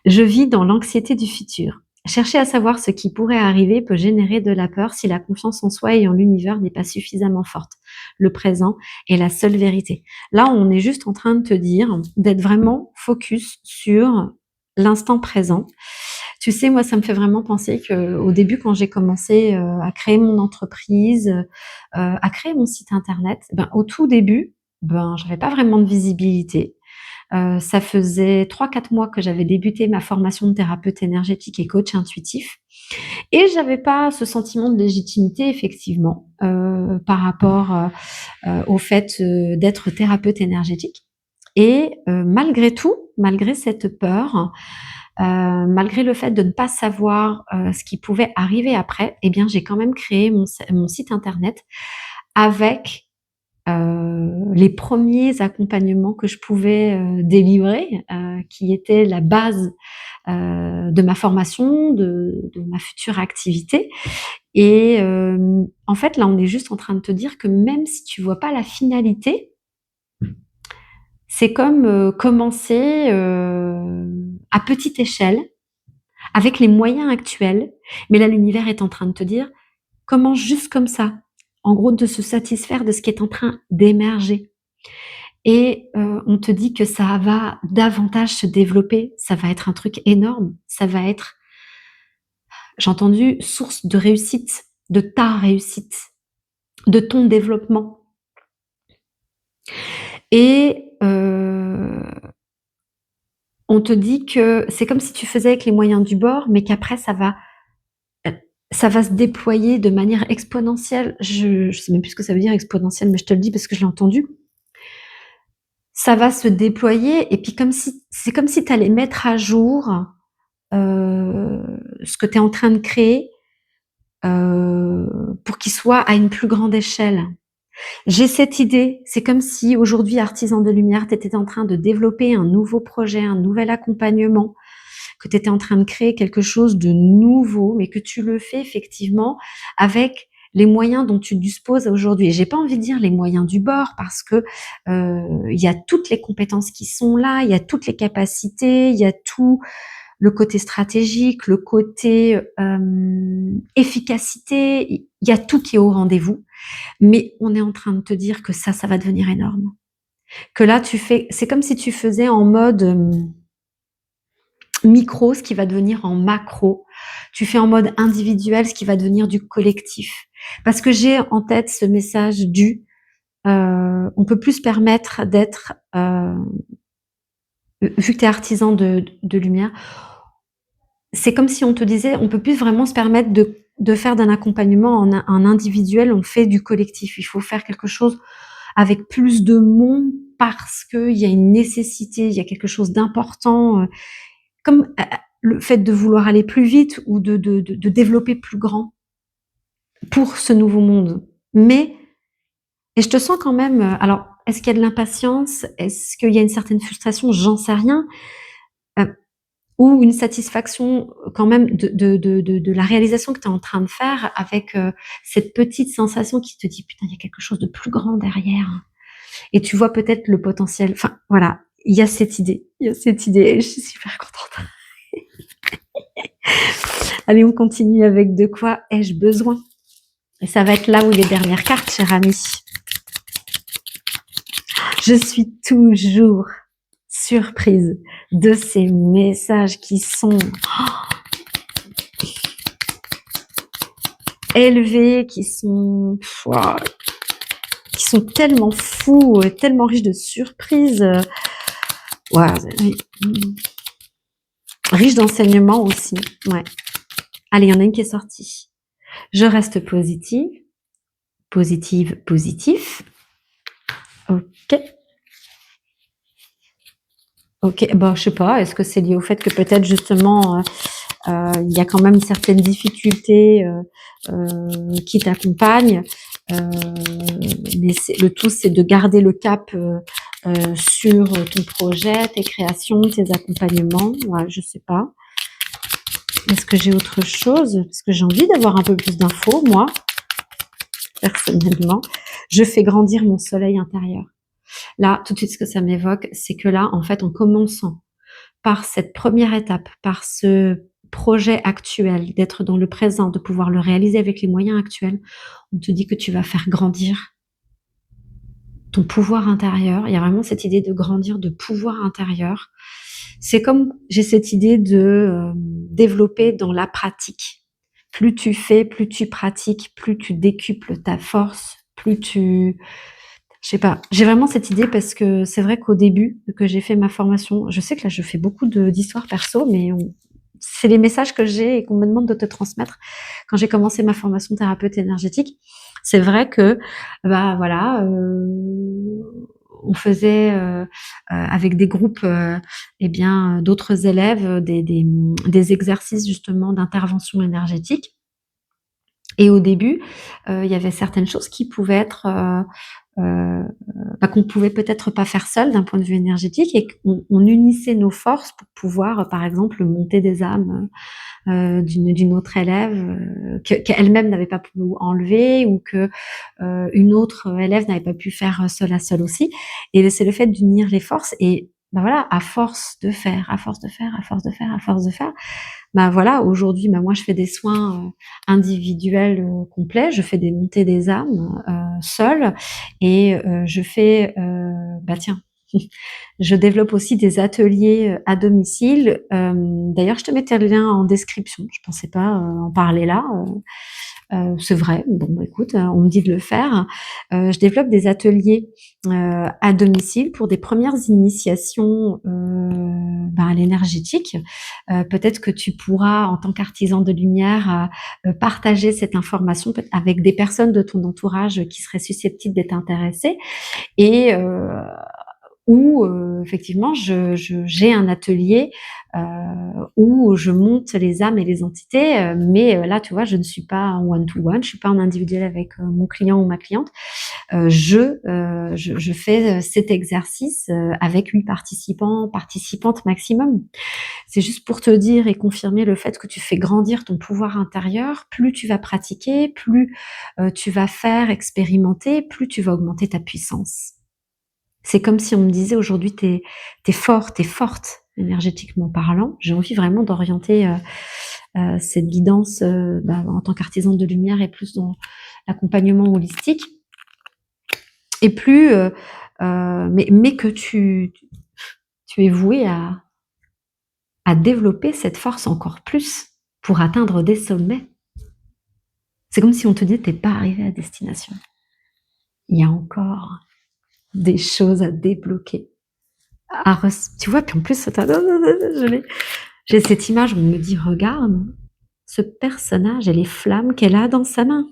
Je vis dans l'anxiété du futur. Chercher à savoir ce qui pourrait arriver peut générer de la peur si la confiance en soi et en l'univers n'est pas suffisamment forte. Le présent est la seule vérité. Là, on est juste en train de te dire d'être vraiment focus sur l'instant présent. Tu sais, moi, ça me fait vraiment penser qu'au début, quand j'ai commencé à créer mon entreprise, à créer mon site internet, ben, au tout début, ben, j'avais pas vraiment de visibilité. Ça faisait 3-4 mois que j'avais débuté ma formation de thérapeute énergétique et coach intuitif et j'avais pas ce sentiment de légitimité effectivement, par rapport, au fait, d'être thérapeute énergétique et malgré tout, malgré cette peur, malgré le fait de ne pas savoir, ce qui pouvait arriver après, eh bien, j'ai quand même créé mon site internet avec les premiers accompagnements que je pouvais délivrer, qui étaient la base de ma formation, de ma future activité. Et en fait, là, on est juste en train de te dire que même si tu vois pas la finalité, c'est comme commencer à petite échelle, avec les moyens actuels. Mais là, l'univers est en train de te dire, commence juste comme ça. En gros, de se satisfaire de ce qui est en train d'émerger. Et on te dit que ça va davantage se développer, ça va être un truc énorme, ça va être, j'ai entendu, source de réussite, de ta réussite, de ton développement. Et on te dit que c'est comme si tu faisais avec les moyens du bord, mais qu'après ça va se déployer de manière exponentielle. Je sais même plus ce que ça veut dire exponentielle, mais je te le dis parce que je l'ai entendu. Ça va se déployer et puis c'est comme si tu allais mettre à jour ce que tu es en train de créer pour qu'il soit à une plus grande échelle. J'ai cette idée, c'est comme si aujourd'hui, artisan de lumière, tu étais en train de développer un nouveau projet, un nouvel accompagnement, que tu étais en train de créer quelque chose de nouveau, mais que tu le fais effectivement avec les moyens dont tu disposes aujourd'hui. J'ai pas envie de dire les moyens du bord parce que il y a toutes les compétences qui sont là, il y a toutes les capacités, il y a tout le côté stratégique, le côté efficacité, il y a tout qui est au rendez-vous. Mais on est en train de te dire que ça va devenir énorme. Que là, c'est comme si tu faisais en mode micro ce qui va devenir en macro. Tu fais en mode individuel ce qui va devenir du collectif. Parce que j'ai en tête ce message on peut plus se permettre d'être, vu que tu es artisan de lumière, c'est comme si on te disait, on peut plus vraiment se permettre de faire d'un accompagnement en individuel, on fait du collectif. Il faut faire quelque chose avec plus de monde parce qu'il y a une nécessité, il y a quelque chose d'important, comme le fait de vouloir aller plus vite ou de développer plus grand pour ce nouveau monde. Mais, et je te sens quand même, alors, est-ce qu'il y a de l'impatience? Est-ce qu'il y a une certaine frustration? J'en sais rien. Ou une satisfaction quand même de la réalisation que tu es en train de faire avec cette petite sensation qui te dit putain, il y a quelque chose de plus grand derrière. Et tu vois peut-être le potentiel. Enfin, voilà, il y a cette idée. Il y a cette idée. Et je suis super contente. Allez, on continue avec de quoi ai-je besoin? Et ça va être là où les dernières cartes, cher ami. Je suis toujours surprise de ces messages qui sont élevés, qui sont tellement fous, tellement riches de surprises. Ouais, riches d'enseignements aussi. Ouais. Allez, il y en a une qui est sortie. Je reste positive. Positive, positif. Ok. Ok, bon, je sais pas, est-ce que c'est lié au fait que peut-être justement il y a quand même certaines difficultés qui t'accompagnent, mais le tout c'est de garder le cap sur ton projet, tes créations, tes accompagnements. Ouais, je sais pas. Est-ce que j'ai autre chose? Parce que j'ai envie d'avoir un peu plus d'infos, moi, personnellement. Je fais grandir mon soleil intérieur. Là, tout de suite, ce que ça m'évoque, c'est que là, en fait, en commençant par cette première étape, par ce projet actuel, d'être dans le présent, de pouvoir le réaliser avec les moyens actuels, on te dit que tu vas faire grandir ton pouvoir intérieur. Il y a vraiment cette idée de grandir de pouvoir intérieur. C'est comme j'ai cette idée de développer dans la pratique. Plus tu fais, plus tu pratiques, plus tu décuples ta force, plus tu... Je sais pas, j'ai vraiment cette idée parce que c'est vrai qu'au début que j'ai fait ma formation, je sais que là je fais beaucoup d'histoires perso, mais c'est les messages que j'ai et qu'on me demande de te transmettre. Quand j'ai commencé ma formation thérapeute énergétique, c'est vrai que bah voilà, on faisait avec des groupes, eh bien d'autres élèves, des exercices justement d'intervention énergétique. Et au début, il y avait certaines choses qui pouvaient être qu'on pouvait peut-être pas faire seul d'un point de vue énergétique et qu'on unissait nos forces pour pouvoir, par exemple, monter des âmes d'une autre élève qu'elle-même n'avait pas pu enlever ou que une autre élève n'avait pas pu faire seule à seule aussi. Et c'est le fait d'unir les forces et ben voilà, à force de faire, à force de faire, à force de faire, à force de faire, ben voilà, aujourd'hui, ben moi je fais des soins individuels complets, je fais des montées des âmes seule et je fais, bah tiens, je développe aussi des ateliers à domicile. D'ailleurs, je te mettais le lien en description. Je pensais pas en parler là. C'est vrai. Bon, écoute, on me dit de le faire. Je développe des ateliers à domicile pour des premières initiations à l'énergétique. Peut-être que tu pourras, en tant qu'artisan de lumière, partager cette information avec des personnes de ton entourage qui seraient susceptibles d'être intéressées. Et où effectivement j'ai un atelier où je monte les âmes et les entités, mais là tu vois, je ne suis pas en one-to-one, je suis pas en individuel avec mon client ou ma cliente. Je fais cet exercice avec 8 participants, participantes maximum. C'est juste pour te dire et confirmer le fait que tu fais grandir ton pouvoir intérieur. Plus tu vas pratiquer, plus tu vas faire, expérimenter, plus tu vas augmenter ta puissance. C'est comme si on me disait aujourd'hui, t'es fort, t'es forte, énergétiquement parlant. J'ai envie vraiment d'orienter cette guidance en tant qu'artisan de lumière et plus dans l'accompagnement holistique. Et plus, mais que tu es voué à développer cette force encore plus pour atteindre des sommets. C'est comme si on te dit, t'es pas arrivé à destination. Il y a encore des choses à débloquer. Tu vois, puis en plus, j'ai cette image où on me dit, regarde, ce personnage et les flammes qu'elle a dans sa main.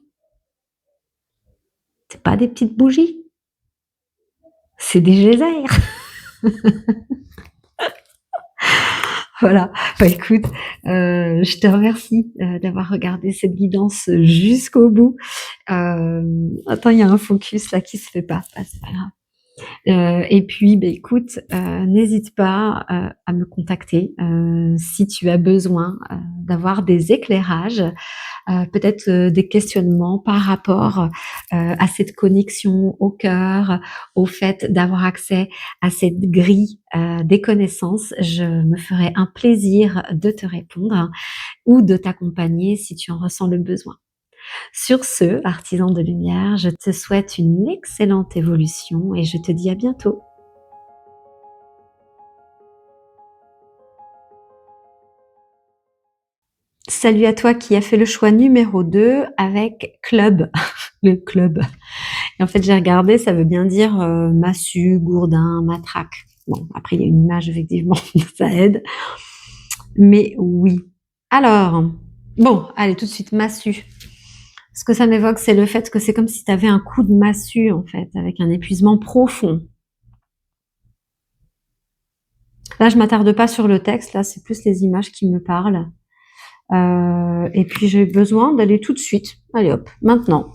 C'est pas des petites bougies. C'est des geysers. Voilà. Bah écoute, je te remercie d'avoir regardé cette guidance jusqu'au bout. Attends, il y a un focus là qui se fait pas. Ah, c'est pas grave. Et puis, écoute, n'hésite pas à me contacter si tu as besoin d'avoir des éclairages, peut-être des questionnements par rapport à cette connexion au cœur, au fait d'avoir accès à cette grille des connaissances. Je me ferai un plaisir de te répondre ou de t'accompagner si tu en ressens le besoin. Sur ce, artisan de lumière, je te souhaite une excellente évolution et je te dis à bientôt. Salut à toi qui a fait le choix numéro 2 avec club, le club. Et en fait, j'ai regardé, ça veut bien dire massue, gourdin, matraque. Bon, après, il y a une image, effectivement, ça aide. Mais oui. Alors, bon, allez, tout de suite, massue. Ce que ça m'évoque, c'est le fait que c'est comme si tu avais un coup de massue, en fait, avec un épuisement profond. Là, je m'attarde pas sur le texte, là, c'est plus les images qui me parlent. Et puis, j'ai besoin d'aller tout de suite, allez hop, maintenant,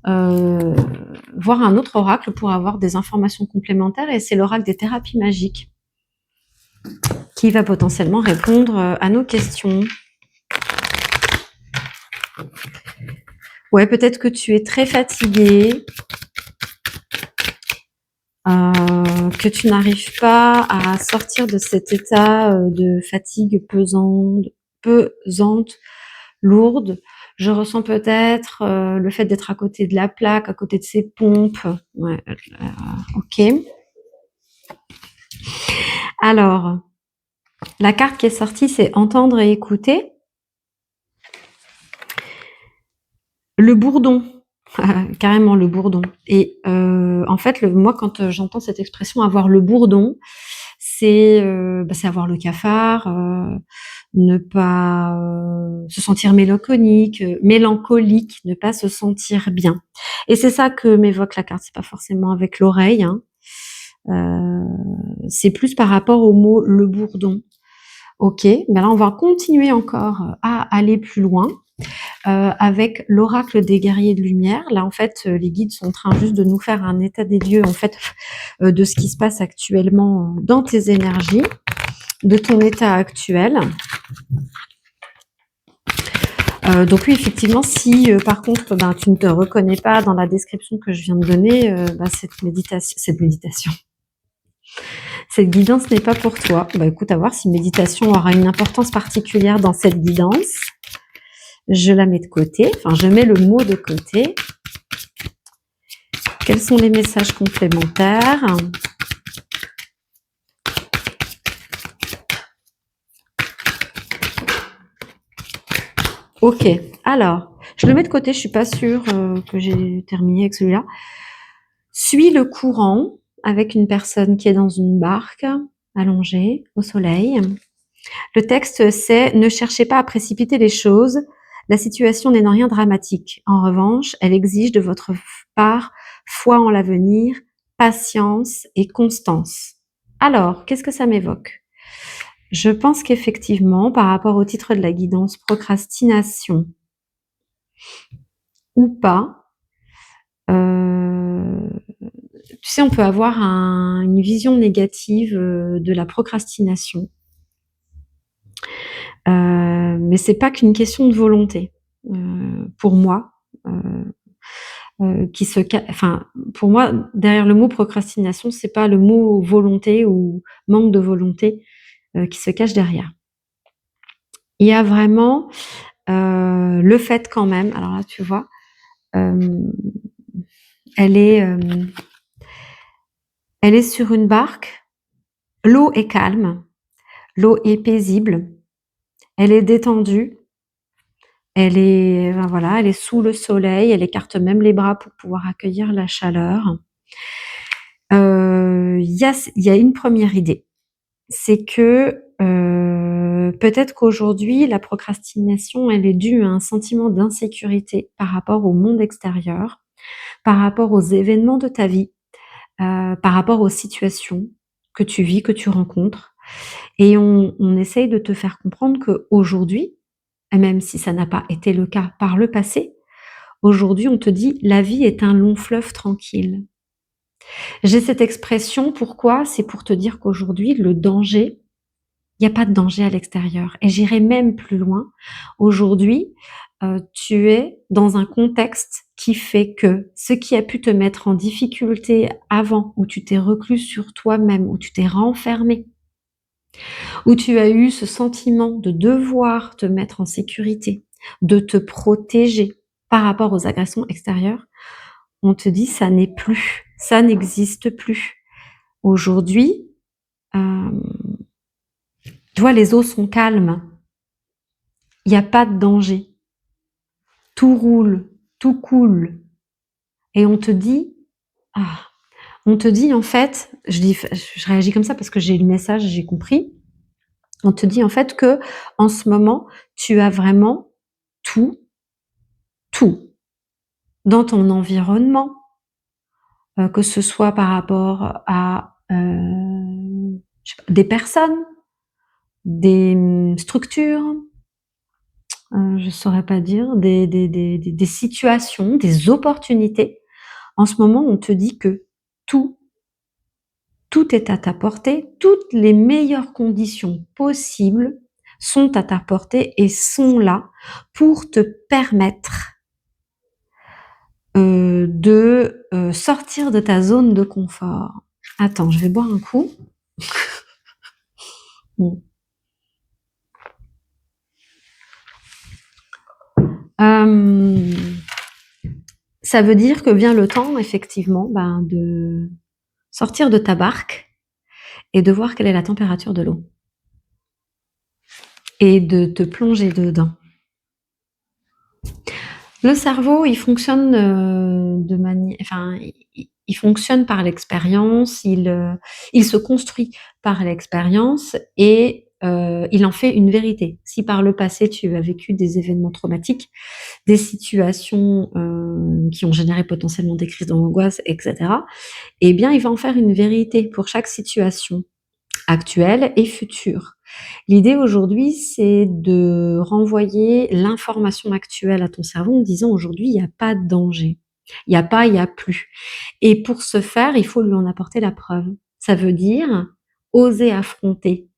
voir un autre oracle pour avoir des informations complémentaires, et c'est l'oracle des thérapies magiques qui va potentiellement répondre à nos questions. Ouais, peut-être que tu es très fatigué, que tu n'arrives pas à sortir de cet état de fatigue pesante, lourde. Je ressens peut-être le fait d'être à côté de la plaque, à côté de ces pompes. Ouais, ok. Alors, la carte qui est sortie, c'est entendre et écouter. Le bourdon, carrément le bourdon. Et en fait, moi, quand j'entends cette expression, avoir le bourdon, c'est avoir le cafard, ne pas se sentir mélancolique, ne pas se sentir bien. Et c'est ça que m'évoque la carte. C'est pas forcément avec l'oreille, hein. C'est plus par rapport au mot le bourdon. Ok, ben là on va continuer encore à aller plus loin avec l'oracle des guerriers de lumière. Là en fait les guides sont en train juste de nous faire un état des lieux en fait de ce qui se passe actuellement dans tes énergies, de ton état actuel. Donc oui, effectivement, si par contre tu ne te reconnais pas dans la description que je viens de donner, cette guidance n'est pas pour toi. Écoute, à voir si méditation aura une importance particulière dans cette guidance. Je la mets de côté, je mets le mot de côté. Quels sont les messages complémentaires ? Ok, alors, je le mets de côté, je suis pas sûre que j'ai terminé avec celui-là. Suis le courant avec une personne qui est dans une barque, allongée, au soleil. Le texte, c'est « Ne cherchez pas à précipiter les choses, la situation n'est en rien dramatique. En revanche, elle exige de votre part foi en l'avenir, patience et constance. Alors, qu'est-ce que ça m'évoque? Je pense qu'effectivement, par rapport au titre de la guidance, procrastination ou pas, heu, tu sais, on peut avoir une vision négative, de la procrastination. Mais c'est pas qu'une question de volonté, pour moi, heu qui se ca enfin, pour moi, derrière le mot procrastination, c'est pas le mot volonté ou manque de volonté, qui se cache derrière. Il y a vraiment, le fait quand même, alors là, tu vois, hem, elle est, elle est sur une barque, l'eau est calme, l'eau est paisible, elle est détendue, elle est, ben, voilà, elle est sous le soleil, elle écarte même les bras pour pouvoir accueillir la chaleur. Il y a une première idée. C'est que, peut-être qu'aujourd'hui, la procrastination, elle est due à un sentiment d'insécurité par rapport au monde extérieur, par rapport aux événements de ta vie, par rapport aux situations que tu vis, que tu rencontres et on essaye de te faire comprendre qu'aujourd'hui, et même si ça n'a pas été le cas par le passé, aujourd'hui, on te dit: «La vie est un long fleuve tranquille». J'ai cette expression, pourquoi? C'est pour te dire qu'aujourd'hui, le danger, il y a pas de danger à l'extérieur et j'irai même plus loin. Aujourd'hui, tu es dans un contexte qui fait que ce qui a pu te mettre en difficulté avant, où tu t'es reclus sur toi-même, où tu t'es renfermé, où tu as eu ce sentiment de devoir te mettre en sécurité, de te protéger par rapport aux agressions extérieures, on te dit: «Ça n'est plus, ça n'existe plus». Aujourd'hui, hem, tu vois, les eaux sont calmes, il y a pas de danger. Tout roule, tout coule et on te dit ah, on te dit en fait, je réagis comme ça parce que j'ai eu le message, j'ai compris. On te dit en fait que en ce moment, tu as vraiment tout, tout dans ton environnement, que ce soit par rapport à, je sais pas, des personnes, des, structures, je saurais pas dire, des situations, des opportunités. En ce moment, on te dit que tout tout est à ta portée, toutes les meilleures conditions possibles sont à ta portée et sont là pour te permettre, de, sortir de ta zone de confort. Attends, je vais boire un coup. Mmh. Hem, Ça veut dire que vient le temps effectivement, ben, de sortir de ta barque et de voir quelle est la température de l'eau et de te plonger dedans. Le cerveau, il fonctionne, de manière, enfin, il fonctionne par l'expérience, il se construit par l'expérience et il en fait une vérité. Si par le passé, tu as vécu des événements traumatiques, des situations, qui ont généré potentiellement des crises d'angoisse et cetera, eh bien, il va en faire une vérité pour chaque situation actuelle et future. L'idée aujourd'hui, c'est de renvoyer l'information actuelle à ton cerveau en disant: «Aujourd'hui, il y a pas de danger. Il y a pas, il y a plus» et pour ce faire, il faut lui en apporter la preuve. Ça veut dire oser affronter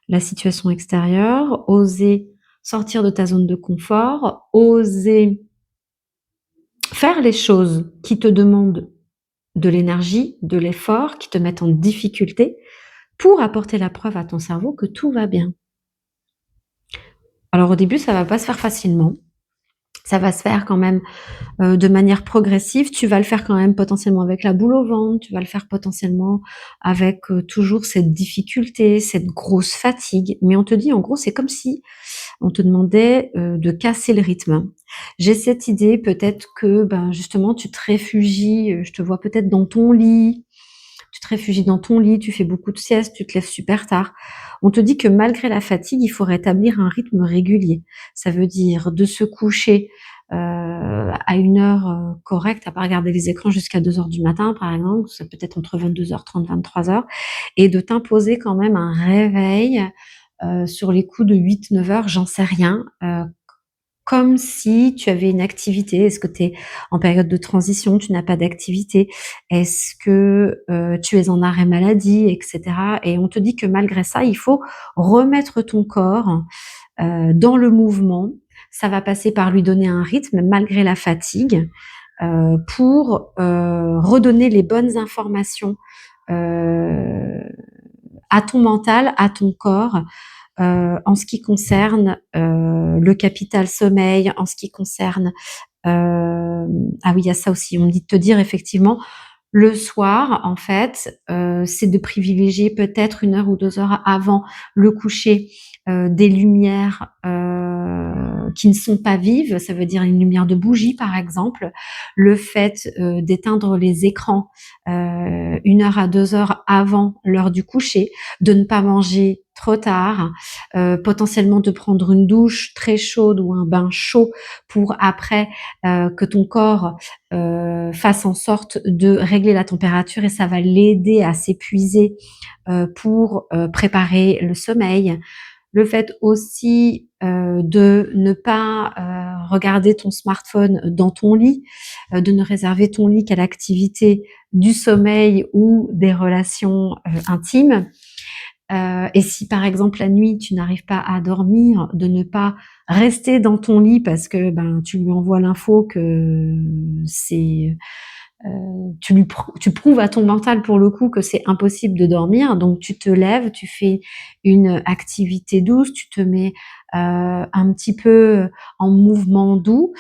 la situation extérieure, oser sortir de ta zone de confort, oser faire les choses qui te demandent de l'énergie, de l'effort, qui te mettent en difficulté pour apporter la preuve à ton cerveau que tout va bien. Alors au début, ça va pas se faire facilement. Ça va se faire quand même, de manière progressive. Tu vas le faire quand même potentiellement avec la boule au ventre, tu vas le faire potentiellement avec, toujours cette difficulté, cette grosse fatigue. Mais on te dit en gros, c'est comme si on te demandait, de casser le rythme. J'ai cette idée peut-être que, ben, justement tu te réfugies, je te vois peut-être dans ton lit, tu te réfugies dans ton lit, tu fais beaucoup de siestes, tu te lèves super tard. On te dit que malgré la fatigue, il faut rétablir un rythme régulier. Ça veut dire de se coucher, à une heure correcte, à pas regarder les écrans jusqu'à 2 heures du matin, par exemple, ça peut être entre 22h30, 23h, et de t'imposer quand même un réveil sur les coups de 8-9 heures, j'en sais rien, comme si tu avais une activité. Est-ce que tu es en période de transition, tu n'as pas d'activité? Est-ce que tu es en arrêt maladie, etc. Et on te dit que malgré ça, il faut remettre ton corps dans le mouvement. Ça va passer par lui donner un rythme malgré la fatigue, pour redonner les bonnes informations à ton mental, à ton corps, en ce qui concerne le capital sommeil, en ce qui concerne ah oui, il y a ça aussi, on me dit de te dire effectivement, le soir, en fait, c'est de privilégier peut-être 1 heure ou 2 heures avant le coucher, des lumières qui ne sont pas vives. Ça veut dire une lumière de bougie, par exemple. Le fait d'éteindre les écrans 1 heure à 2 heures avant l'heure du coucher, de ne pas manger trop tard, potentiellement de prendre une douche très chaude ou un bain chaud pour après que ton corps fasse en sorte de régler la température, et ça va l'aider à s'épuiser pour préparer le sommeil. Le fait aussi de ne pas regarder ton smartphone dans ton lit, de ne réserver ton lit qu'à l'activité du sommeil ou des relations intimes. Et si par exemple la nuit tu n'arrives pas à dormir, de ne pas rester dans ton lit parce que ben tu lui envoies l'info que c'est tu prouves à ton mental pour le coup que c'est impossible de dormir, donc tu te lèves, tu fais une activité douce, tu te mets un petit peu en mouvement doux,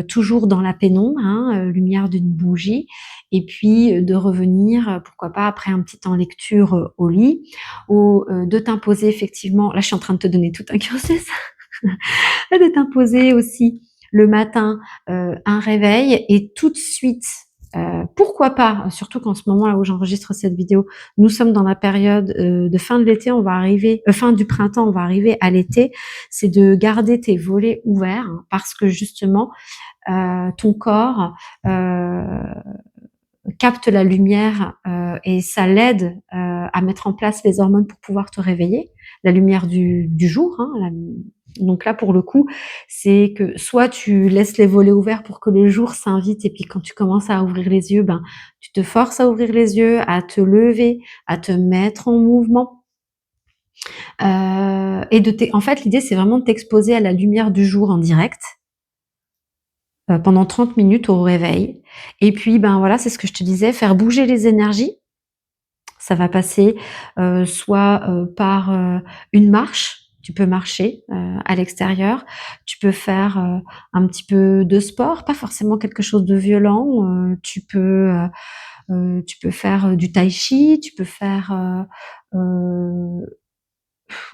toujours dans la pénombre, hein, lumière d'une bougie, et puis de revenir, pourquoi pas après un petit temps lecture au lit, ou de t'imposer effectivement, là je suis en train de te donner tout un cursus, de t'imposer aussi le matin un réveil, et tout de suite, pourquoi pas, surtout qu'en ce moment là où j'enregistre cette vidéo, nous sommes dans la période de fin de l'été, on va arriver, fin du printemps, on va arriver à l'été, c'est de garder tes volets ouverts, hein, parce que justement ton corps capte la lumière et ça l'aide à mettre en place les hormones pour pouvoir te réveiller, la lumière du jour, hein, donc là pour le coup c'est que soit tu laisses les volets ouverts pour que le jour s'invite, et puis quand tu commences à ouvrir les yeux, ben tu te forces à ouvrir les yeux, à te lever, à te mettre en mouvement, et en fait l'idée c'est vraiment de t'exposer à la lumière du jour en direct pendant 30 minutes au réveil, et puis ben voilà, c'est ce que je te disais, faire bouger les énergies. Ça va passer soit par une marche, tu peux marcher à l'extérieur, tu peux faire un petit peu de sport, pas forcément quelque chose de violent, tu peux faire du tai chi, tu peux faire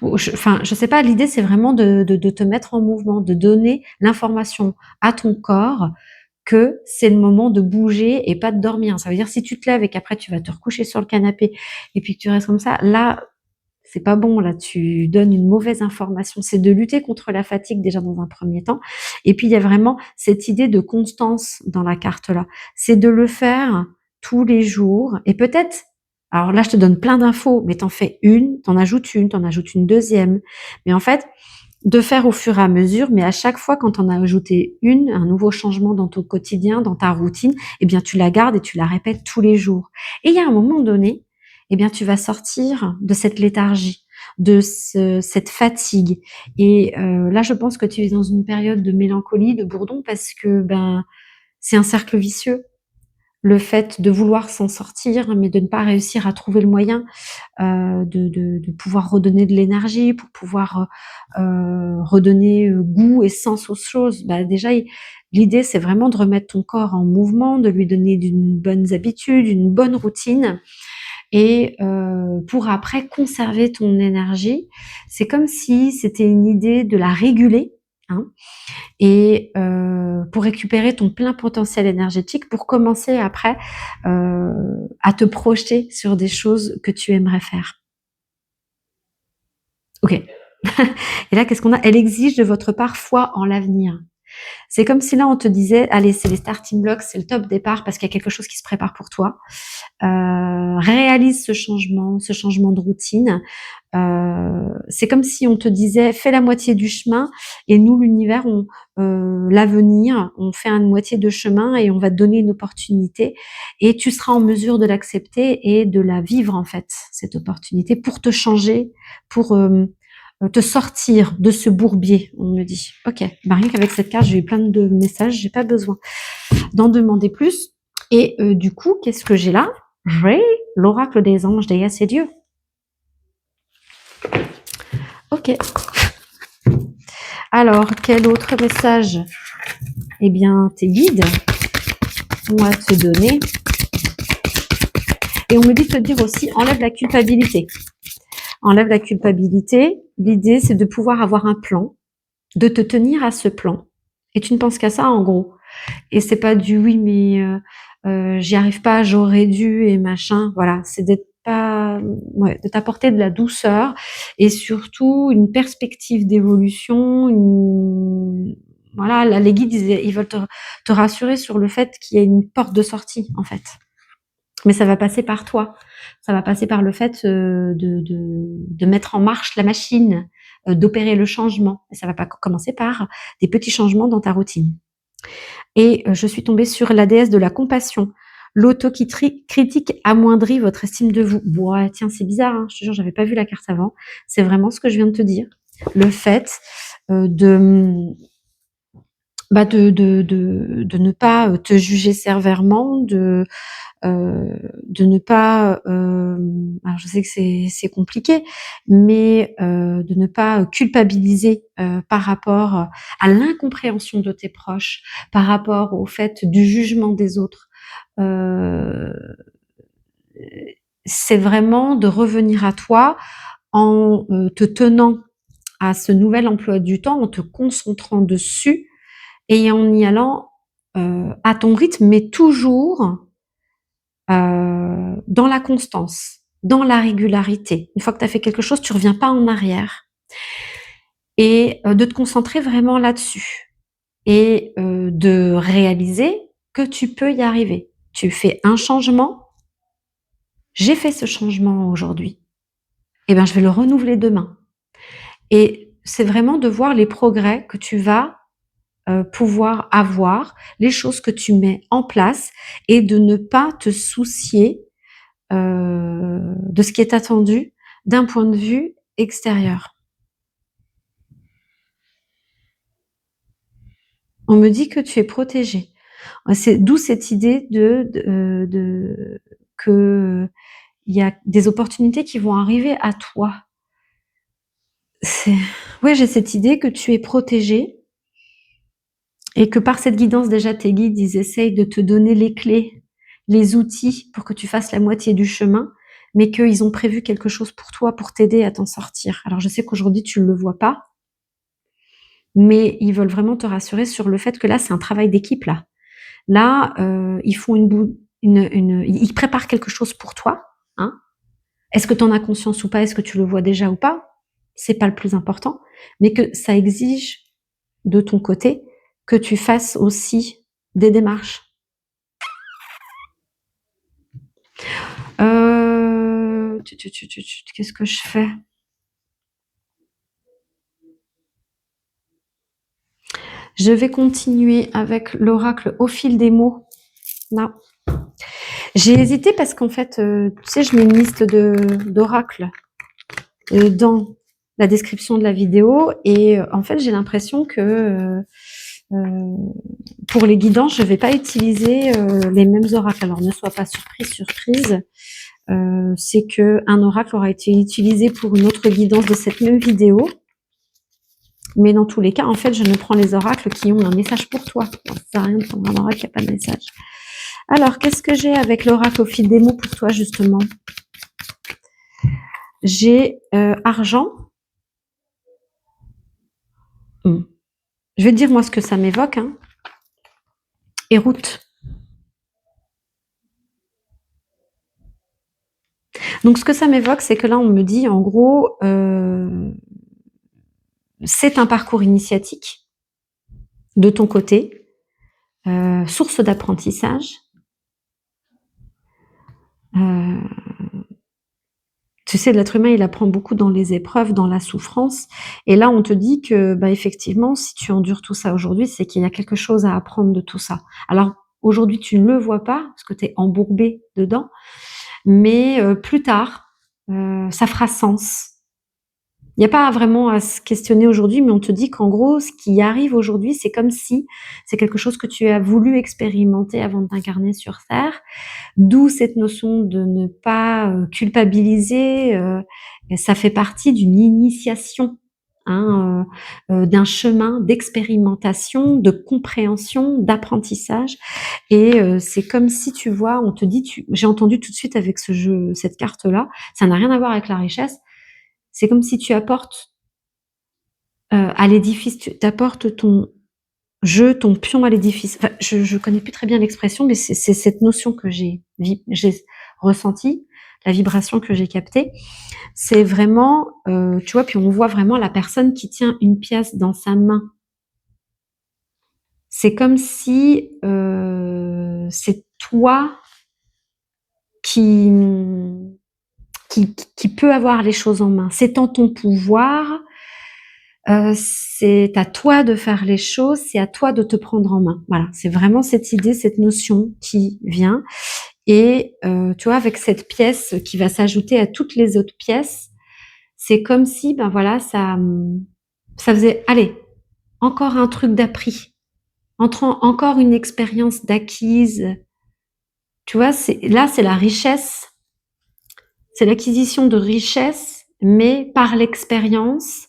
enfin, je sais pas, l'idée c'est vraiment de te mettre en mouvement, de donner l'information à ton corps que c'est le moment de bouger et pas de dormir. Ça veut dire si tu te lèves et qu'après tu vas te recoucher sur le canapé et puis que tu restes comme ça, là, c'est pas bon, là, tu donnes une mauvaise information. C'est de lutter contre la fatigue déjà dans un premier temps. Et puis il y a vraiment cette idée de constance dans la carte là. C'est de le faire tous les jours, et peut-être, alors là je te donne plein d'infos, mais t'en fais une, t'en ajoutes une deuxième. Mais en fait, de faire au fur et à mesure, mais à chaque fois quand on a ajouté un nouveau changement dans ton quotidien, dans ta routine, eh bien tu la gardes et tu la répètes tous les jours. Et il y a un moment donné, eh bien tu vas sortir de cette léthargie, de cette fatigue. Et là, je pense que tu es dans une période de mélancolie, de bourdon, parce que ben c'est un cercle vicieux. Le fait de vouloir s'en sortir, mais de ne pas réussir à trouver le moyen de pouvoir redonner de l'énergie, pour pouvoir redonner goût et sens aux choses. Bah, déjà, l'idée, c'est vraiment de remettre ton corps en mouvement, de lui donner d'une bonnes habitudes, une bonne routine, et pour après conserver ton énergie. C'est comme si c'était une idée de la réguler, hein, et pour récupérer ton plein potentiel énergétique, pour commencer après à te projeter sur des choses que tu aimerais faire. OK. Et là, qu'est-ce qu'on a? Elle exige de votre part foi en l'avenir. C'est comme si là, on te disait, allez, c'est les starting blocks, c'est le top départ parce qu'il y a quelque chose qui se prépare pour toi. Réalise ce changement de routine. C'est comme si on te disait, fais la moitié du chemin et nous, l'univers, l'avenir, on fait une moitié de chemin et on va te donner une opportunité et tu seras en mesure de l'accepter et de la vivre, en fait, cette opportunité pour te changer, pour te sortir de ce bourbier, on me dit. Ok, bah rien qu'avec cette carte, j'ai eu plein de messages, j'ai pas besoin d'en demander plus. Et du coup, qu'est-ce que j'ai là? J'ai l'oracle des anges, d'Aya, c'est Dieu. Ok. Alors, quel autre message? Eh bien, tes guides vont à te donner. Et on me dit de te dire aussi, enlève la culpabilité. Enlève la culpabilité. L'idée, c'est de pouvoir avoir un plan, de te tenir à ce plan. Et tu ne penses qu'à ça, en gros. Et c'est pas du oui, mais j'y arrive pas, j'aurais dû et machin. Voilà, c'est d'être pas, ouais, de t'apporter de la douceur et surtout une perspective d'évolution. Voilà, là, les guides, ils veulent te rassurer sur le fait qu'il y a une porte de sortie, en fait. Mais ça va passer par toi. Ça va passer par le fait de mettre en marche la machine, d'opérer le changement. Et ça va pas commencer par des petits changements dans ta routine. Et je suis tombée sur la déesse de la compassion. L'autocritique amoindrit votre estime de vous. Bon, tiens, c'est bizarre, hein, je te jure, j'avais pas vu la carte avant. C'est vraiment ce que je viens de te dire. Le fait de ne pas te juger sévèrement, de ne pas, alors je sais que c'est compliqué, mais de ne pas culpabiliser par rapport à l'incompréhension de tes proches, par rapport au fait du jugement des autres. Euh, c'est vraiment de revenir à toi en te tenant à ce nouvel emploi du temps, en te concentrant dessus et en y allant à ton rythme, mais toujours dans la constance, dans la régularité. Une fois que tu as fait quelque chose, tu reviens pas en arrière. Et de te concentrer vraiment là-dessus. Et de réaliser que tu peux y arriver. Tu fais un changement. J'ai fait ce changement aujourd'hui. Eh bien, je vais le renouveler demain. Et c'est vraiment de voir les progrès que tu vas pouvoir avoir, les choses que tu mets en place et de ne pas te soucier de ce qui est attendu d'un point de vue extérieur. On me dit que tu es protégé. C'est d'où cette idée que il y a des opportunités qui vont arriver à toi. Ouais, j'ai cette idée que tu es protégé et que par cette guidance, déjà, tes guides, ils essayent de te donner les clés, les outils pour que tu fasses la moitié du chemin, mais qu'ils ont prévu quelque chose pour toi, pour t'aider à t'en sortir. Alors, je sais qu'aujourd'hui, tu ne le vois pas, mais ils veulent vraiment te rassurer sur le fait que là, c'est un travail d'équipe, là. Là, ils font ils préparent quelque chose pour toi, hein. Est-ce que tu en as conscience ou pas? Est-ce que tu le vois déjà ou pas? C'est pas le plus important, mais que ça exige de ton côté que tu fasses aussi des démarches. Qu'est-ce que je fais? Je vais continuer avec l'oracle au fil des mots. Là. J'ai hésité parce qu'en fait, tu sais, je mets une liste d'oracles dans la description de la vidéo et en fait, j'ai l'impression que pour les guidances, je ne vais pas utiliser les mêmes oracles. Alors, ne sois pas surprise. C'est que un oracle aura été utilisé pour une autre guidance de cette même vidéo. Mais dans tous les cas, en fait, je ne prends les oracles qui ont un message pour toi. Ça sert à rien de prendre un oracle qui n'a pas de message. Alors, qu'est-ce que j'ai avec l'oracle au fil des mots pour toi, justement? J'ai argent. Je vais te dire, moi, ce que ça m'évoque. Hein. Et route. Donc, ce que ça m'évoque, c'est que là, on me dit, en gros, c'est un parcours initiatique. de ton côté, source d'apprentissage. Tu sais, l'être humain, il apprend beaucoup dans les épreuves, dans la souffrance. Et là, on te dit que, bah, effectivement, si tu endures tout ça aujourd'hui, c'est qu'il y a quelque chose à apprendre de tout ça. Alors, aujourd'hui, tu ne le vois pas, parce que tu es embourbé dedans, mais plus tard, ça fera sens. Il n'y a pas vraiment à se questionner aujourd'hui, mais on te dit qu'en gros, ce qui arrive aujourd'hui, c'est comme si c'est quelque chose que tu as voulu expérimenter avant de t'incarner sur Terre. D'où cette notion de ne pas culpabiliser. Et ça fait partie d'une initiation, hein, d'un chemin d'expérimentation, de compréhension, d'apprentissage. Et c'est comme si, tu vois, on te dit, j'ai entendu tout de suite avec ce jeu, cette carte-là, ça n'a rien à voir avec la richesse. C'est comme si tu apportes à l'édifice, tu apportes ton jeu, ton pion à l'édifice. Enfin, je connais plus très bien l'expression, mais c'est cette notion que j'ai ressentie, la vibration que j'ai captée. C'est vraiment, tu vois, puis on voit vraiment la personne qui tient une pièce dans sa main. C'est comme si c'est toi qui, qui peut avoir les choses en main. C'est en ton pouvoir. C'est à toi de faire les choses, c'est à toi de te prendre en main. Voilà, c'est vraiment cette idée, cette notion qui vient. Et tu vois, avec cette pièce qui va s'ajouter à toutes les autres pièces, c'est comme si, ben voilà, ça faisait, allez, encore un truc d'appris, encore une expérience d'acquise. Tu vois, là, c'est la richesse, c'est l'acquisition de richesse, mais par l'expérience.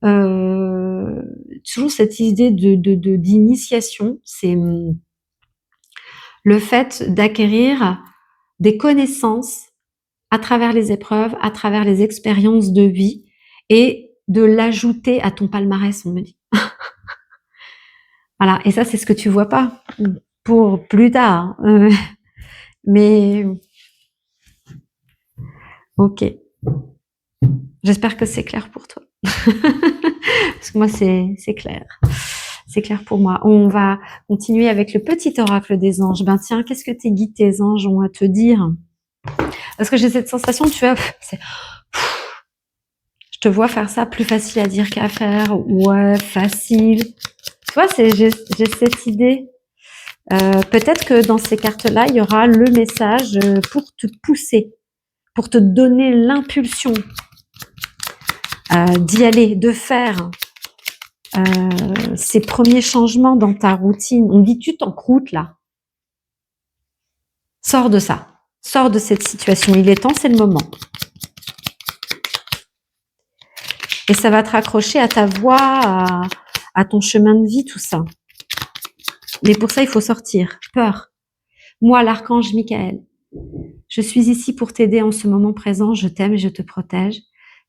Toujours cette idée d'initiation, c'est le fait d'acquérir des connaissances à travers les épreuves, à travers les expériences de vie et de l'ajouter à ton palmarès, on me dit. Voilà, et ça, c'est ce que tu vois pas pour plus tard. Mais ok, j'espère que c'est clair pour toi. Parce que moi, c'est clair. C'est clair pour moi. On va continuer avec le petit oracle des anges. Ben tiens, qu'est-ce que tes guides, tes anges ont à te dire? Parce que j'ai cette sensation, tu vois, je te vois faire ça plus facile à dire qu'à faire. Ouais, facile. Tu vois, j'ai cette idée. Peut-être que dans ces cartes-là, il y aura le message pour te pousser, pour te donner l'impulsion d'y aller, de faire ces premiers changements dans ta routine. On dit, tu t'encroutes là. Sors de ça. Sors de cette situation. Il est temps, c'est le moment. Et ça va te raccrocher à ta voie, à ton chemin de vie, tout ça. Mais pour ça, il faut sortir. Peur. Moi, l'archange Michael, je suis ici pour t'aider en ce moment présent. Je t'aime et je te protège.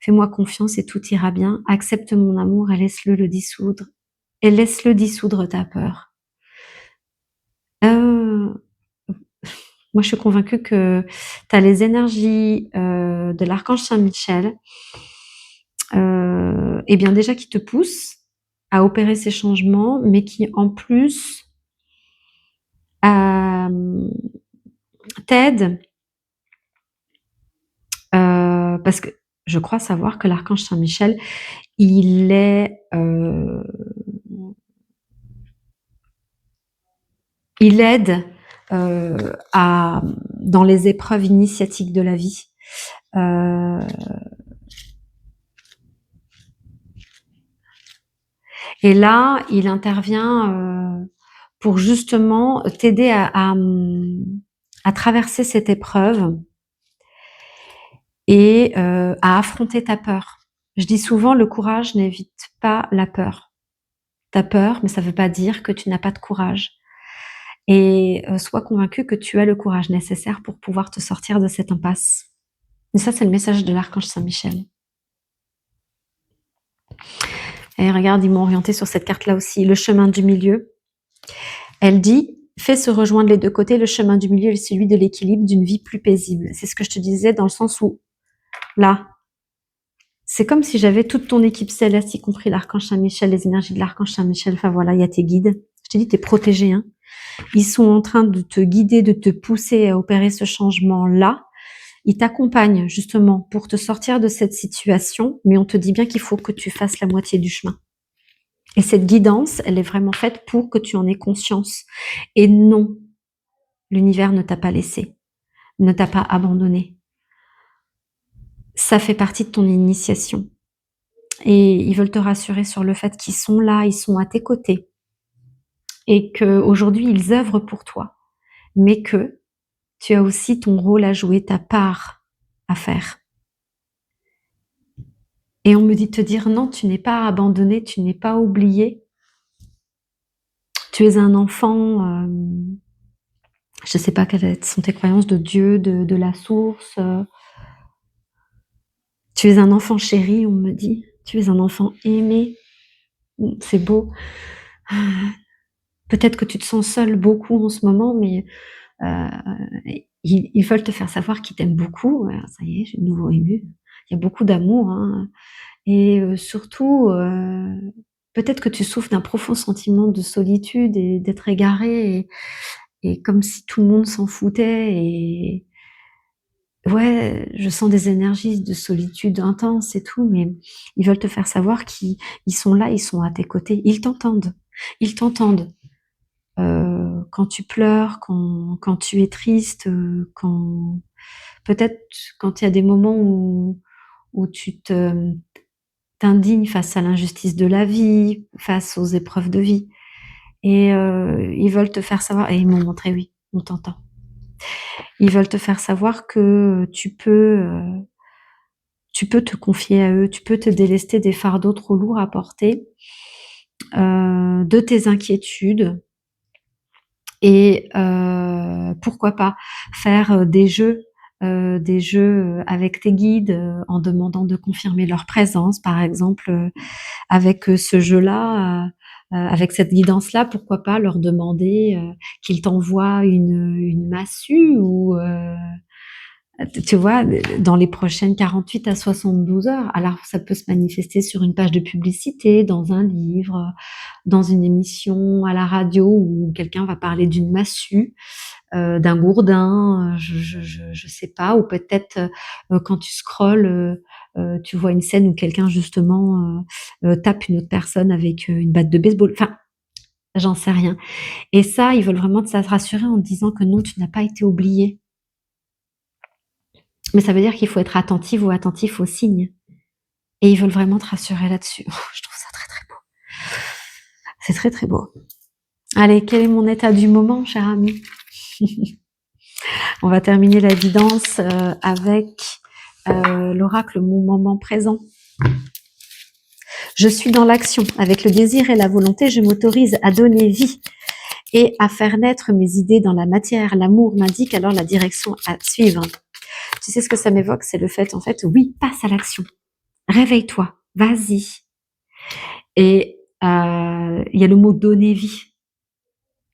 Fais-moi confiance et tout ira bien. Accepte mon amour et laisse-le le dissoudre. Et laisse-le dissoudre ta peur. Moi, je suis convaincue que tu as les énergies de l'archange Saint-Michel, et bien déjà qui te poussent à opérer ces changements, mais qui en plus t'aident, parce que je crois savoir que l'archange Saint-Michel, il aide dans les épreuves initiatiques de la vie. Et là, il intervient pour justement t'aider à traverser cette épreuve et à affronter ta peur. Je dis souvent, le courage n'évite pas la peur. T'as peur, mais ça ne veut pas dire que tu n'as pas de courage. Et sois convaincu que tu as le courage nécessaire pour pouvoir te sortir de cette impasse. Et ça, c'est le message de l'archange Saint-Michel. Et regarde, ils m'ont orienté sur cette carte-là aussi, le chemin du milieu. Elle dit, fais se rejoindre les deux côtés, le chemin du milieu est celui de l'équilibre d'une vie plus paisible. C'est ce que je te disais dans le sens où, là, c'est comme si j'avais toute ton équipe céleste, y compris l'archange Saint-Michel, les énergies de l'archange Saint-Michel. Enfin voilà, il y a tes guides. Je t'ai dit, t'es protégé, hein. Ils sont en train de te guider, de te pousser à opérer ce changement-là. Ils t'accompagnent justement pour te sortir de cette situation, mais on te dit bien qu'il faut que tu fasses la moitié du chemin. Et cette guidance, elle est vraiment faite pour que tu en aies conscience. Et non, l'univers ne t'a pas laissé, ne t'a pas abandonné. Ça fait partie de ton initiation. Et ils veulent te rassurer sur le fait qu'ils sont là, ils sont à tes côtés. Et qu'aujourd'hui, ils œuvrent pour toi. Mais que tu as aussi ton rôle à jouer, ta part à faire. Et on me dit de te dire non, tu n'es pas abandonné, tu n'es pas oublié. Tu es un enfant, je ne sais pas quelles sont tes croyances de Dieu, de la source. Tu es un enfant chéri, on me dit. Tu es un enfant aimé. C'est beau. Peut-être que tu te sens seul beaucoup en ce moment, mais ils veulent te faire savoir qu'ils t'aiment beaucoup. Ça y est, je suis de nouveau émue. Il y a beaucoup d'amour, hein. Et surtout, peut-être que tu souffres d'un profond sentiment de solitude et d'être égaré et comme si tout le monde s'en foutait. Et ouais, je sens des énergies de solitude intense et tout, mais ils veulent te faire savoir qu'ils sont là, ils sont à tes côtés. Ils t'entendent. Ils t'entendent. Quand tu pleures, quand tu es triste, quand peut-être quand il y a des moments où tu t'indignes face à l'injustice de la vie, face aux épreuves de vie. Et ils veulent te faire savoir, et ils m'ont montré, oui, on t'entend. Ils veulent te faire savoir que tu peux te confier à eux, tu peux te délester des fardeaux trop lourds à porter, de tes inquiétudes, et pourquoi pas faire des jeux avec tes guides, en demandant de confirmer leur présence, par exemple, avec ce jeu-là, avec cette guidance-là, pourquoi pas leur demander qu'ils t'envoient une massue ou tu vois, dans les prochaines 48 à 72 heures. Alors, ça peut se manifester sur une page de publicité, dans un livre, dans une émission à la radio où quelqu'un va parler d'une massue, d'un gourdin, je sais pas, ou peut-être quand tu scrolles, tu vois une scène où quelqu'un justement tape une autre personne avec une batte de baseball. Enfin, j'en sais rien. Et ça, ils veulent vraiment te rassurer en te disant que non, tu n'as pas été oublié. Mais ça veut dire qu'il faut être attentive ou attentif aux signes. Et ils veulent vraiment te rassurer là-dessus. Je trouve ça très très beau. C'est très très beau. Allez, quel est mon état du moment, cher ami? On va terminer la guidance avec l'oracle Mon moment présent. Je suis dans l'action. Avec le désir et la volonté, je m'autorise à donner vie et à faire naître mes idées dans la matière. L'amour m'indique alors la direction à suivre. Tu sais ce que ça m'évoque? C'est le fait, en fait, oui, passe à l'action. Réveille-toi, vas-y. Et il y a le mot donner vie.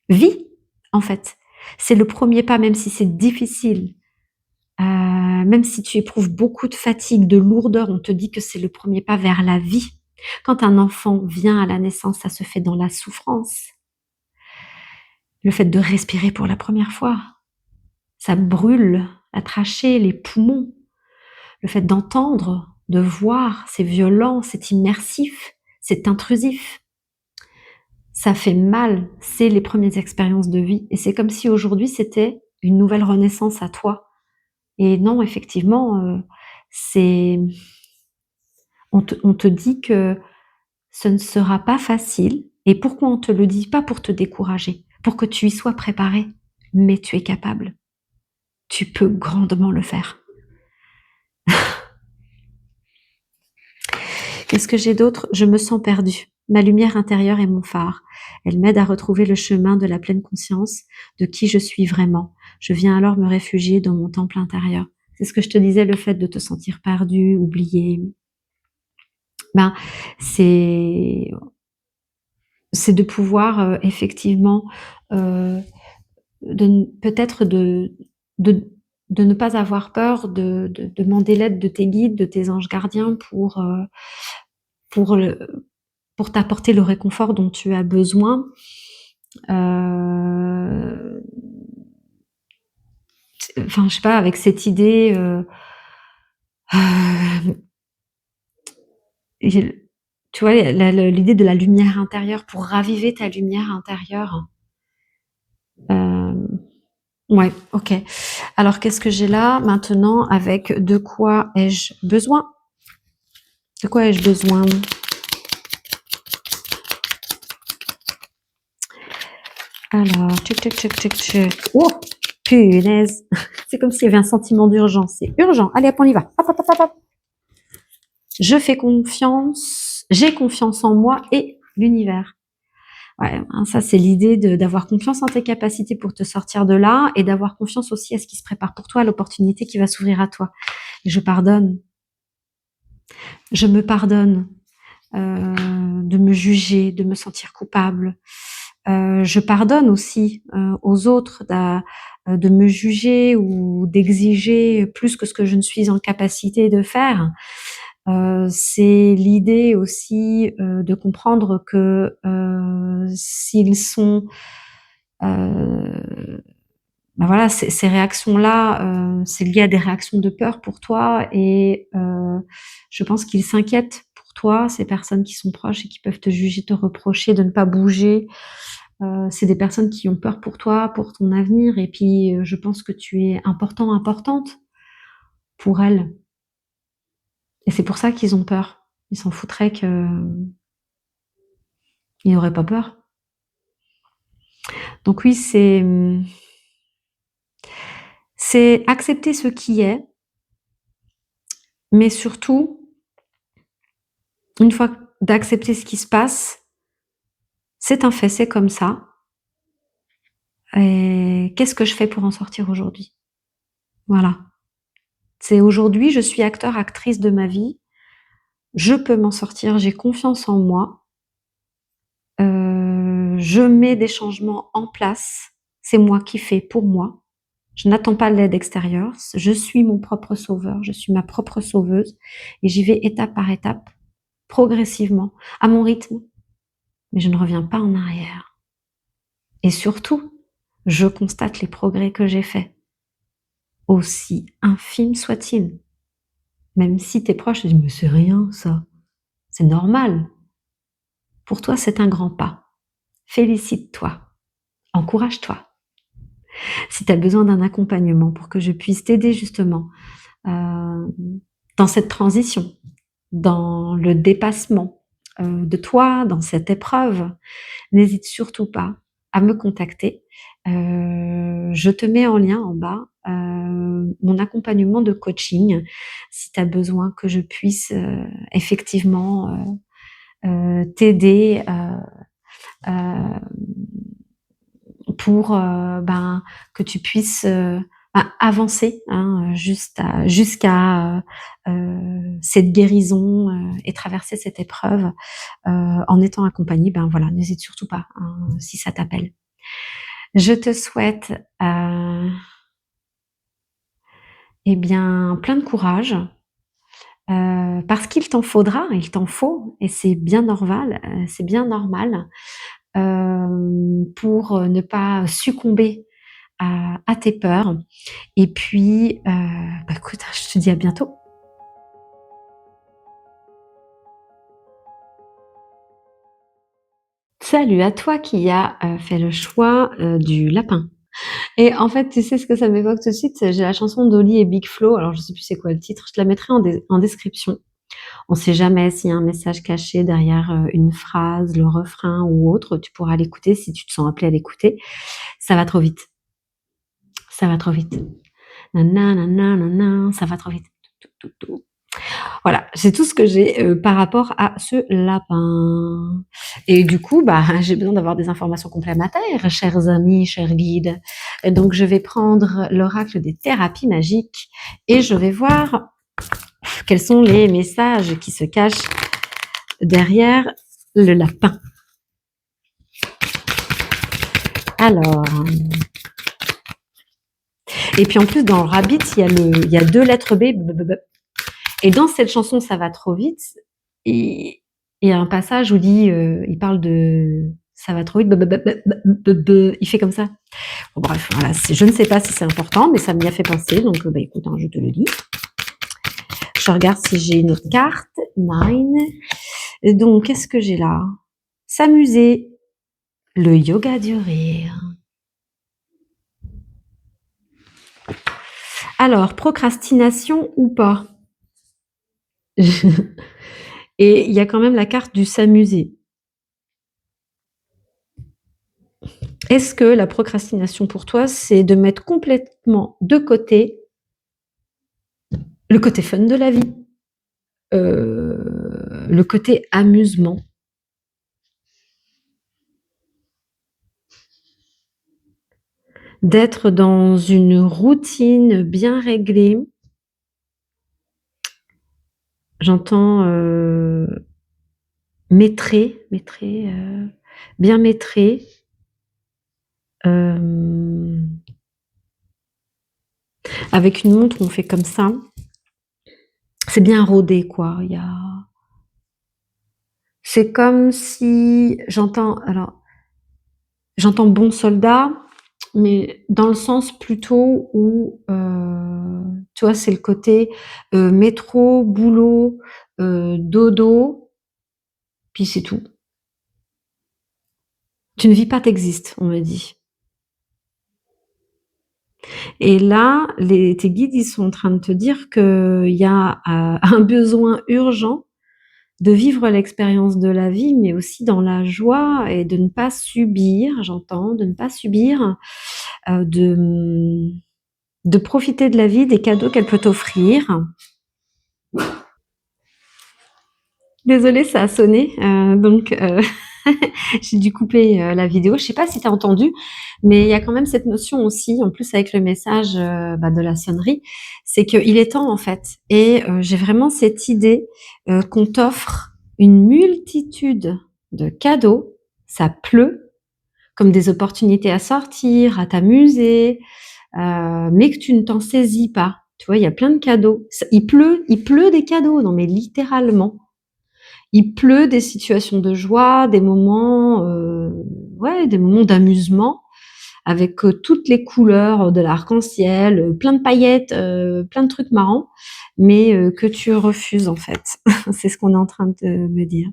Vie, en fait. C'est le premier pas, même si c'est difficile. Même si tu éprouves beaucoup de fatigue, de lourdeur, on te dit que c'est le premier pas vers la vie. Quand un enfant vient à la naissance, ça se fait dans la souffrance. Le fait de respirer pour la première fois, ça brûle la trachée, les poumons. Le fait d'entendre, de voir, c'est violent, c'est immersif, c'est intrusif. Ça fait mal, c'est les premières expériences de vie. Et c'est comme si aujourd'hui, c'était une nouvelle renaissance à toi. Et non, effectivement, on te dit que ce ne sera pas facile. Et pourquoi on te le dit? Pas pour te décourager, pour que tu y sois préparé. Mais tu es capable. Tu peux grandement le faire. Qu'est-ce que j'ai d'autre? Je me sens perdue. Ma lumière intérieure est mon phare. Elle m'aide à retrouver le chemin de la pleine conscience de qui je suis vraiment. Je viens alors me réfugier dans mon temple intérieur. C'est ce que je te disais, le fait de te sentir perdu, oublié. Ben, c'est de pouvoir effectivement peut-être de de ne pas avoir peur de demander l'aide de tes guides, de tes anges gardiens pour t'apporter le réconfort dont tu as besoin. Enfin, je sais pas, avec cette idée, tu vois, l'idée de la lumière intérieure, pour raviver ta lumière intérieure. Ouais, ok. Alors, qu'est-ce que j'ai là maintenant avec de quoi ai-je besoin? De quoi ai-je besoin? Alors, tchic. Oh, punaise. C'est comme s'il y avait un sentiment d'urgence. C'est urgent. Allez, hop, on y va. Hop. Je fais confiance, j'ai confiance en moi et l'univers. Ouais, ça c'est l'idée d'avoir confiance en tes capacités pour te sortir de là et d'avoir confiance aussi à ce qui se prépare pour toi, à l'opportunité qui va s'ouvrir à toi. Et je pardonne. Je me pardonne de me juger, de me sentir coupable. Je pardonne aussi aux autres de me juger ou d'exiger plus que ce que je ne suis en capacité de faire. C'est l'idée aussi de comprendre que s'ils sont ben voilà, ces réactions-là, c'est lié à des réactions de peur pour toi et je pense qu'ils s'inquiètent pour toi, ces personnes qui sont proches et qui peuvent te juger, te reprocher de ne pas bouger. C'est des personnes qui ont peur pour toi, pour ton avenir et puis je pense que tu es important, importante pour elles. Et c'est pour ça qu'ils ont peur. Ils s'en foutraient qu'ils n'auraient pas peur. Donc oui, c'est accepter ce qui est, mais surtout, une fois d'accepter ce qui se passe, c'est un fait, c'est comme ça. Et qu'est-ce que je fais pour en sortir aujourd'hui? Voilà. C'est aujourd'hui, je suis acteur, actrice de ma vie. Je peux m'en sortir, j'ai confiance en moi. Je mets des changements en place. C'est moi qui fais pour moi. Je n'attends pas l'aide extérieure. Je suis mon propre sauveur. Je suis ma propre sauveuse. Et j'y vais étape par étape, progressivement, à mon rythme. Mais je ne reviens pas en arrière. Et surtout, je constate les progrès que j'ai faits, aussi infimes soient-ils. Même si tes proches te disent « mais c'est rien ça, c'est normal ». Pour toi, c'est un grand pas. Félicite-toi, encourage-toi. Si tu as besoin d'un accompagnement pour que je puisse t'aider justement dans cette transition, dans le dépassement de toi, dans cette épreuve, n'hésite surtout pas à me contacter. Je te mets en lien en bas mon accompagnement de coaching si tu as besoin que je puisse effectivement t'aider pour que tu puisses avancer jusqu'à cette guérison et traverser cette épreuve en étant accompagnée. Voilà, n'hésite surtout pas si ça t'appelle. Je te souhaite plein de courage parce qu'il t'en faudra, il t'en faut et c'est bien normal, pour ne pas succomber à tes peurs. Et puis, écoute, je te dis à bientôt. Salut à toi qui as fait le choix du lapin. Et en fait, tu sais ce que ça m'évoque tout de suite? J'ai la chanson d'Oli et Big Flo, alors je sais plus c'est quoi le titre, je te la mettrai en description. On sait jamais s'il y a un message caché derrière une phrase, le refrain ou autre, tu pourras l'écouter si tu te sens appelé à l'écouter. Ça va trop vite. Ça va trop vite. Nanana, ça va trop vite. Voilà, c'est tout ce que j'ai par rapport à ce lapin. Et du coup, j'ai besoin d'avoir des informations complémentaires, chers amis, chers guides. Et donc, je vais prendre l'oracle des thérapies magiques et je vais voir quels sont les messages qui se cachent derrière le lapin. Alors, Et puis en plus, dans Rabbit, il y a 2 lettres B. Et dans cette chanson, ça va trop vite. Et il y a un passage où il parle de ça va trop vite. Il fait comme ça. Bon, bref, voilà. Je ne sais pas si c'est important, mais ça m'y a fait penser. Donc, écoute, hein, je te le dis. Je regarde si j'ai une autre carte. 9. Donc, qu'est-ce que j'ai là? S'amuser. Le yoga du rire. Alors, procrastination ou pas? Et il y a quand même la carte du s'amuser. Est-ce que la procrastination pour toi, c'est de mettre complètement de côté le côté fun de la vie, le côté amusement? D'être dans une routine bien réglée. J'entends maîtré, bien maîtré. Avec une montre, on fait comme ça. C'est bien rodé, quoi. C'est comme si j'entends bon soldat, mais dans le sens plutôt où, tu vois, c'est le côté métro, boulot, dodo, puis c'est tout. Tu ne vis pas, t'existes, on me dit. Et là, tes guides, ils sont en train de te dire qu'il y a un besoin urgent de vivre l'expérience de la vie, mais aussi dans la joie et de ne pas subir, j'entends, de ne pas subir, de profiter de la vie, des cadeaux qu'elle peut t'offrir. Désolée, ça a sonné, donc j'ai dû couper la vidéo. Je sais pas si tu as entendu, mais il y a quand même cette notion aussi, en plus avec le message de la sonnerie, c'est qu'il est temps en fait. Et j'ai vraiment cette idée qu'on t'offre une multitude de cadeaux, ça pleut, comme des opportunités à sortir, à t'amuser, mais que tu ne t'en saisis pas. Tu vois, il y a plein de cadeaux. Il pleut des cadeaux, non mais littéralement. Il pleut des situations de joie, des moments, des moments d'amusement avec toutes les couleurs de l'arc-en-ciel, plein de paillettes, plein de trucs marrants, mais que tu refuses en fait. C'est ce qu'on est en train de me dire.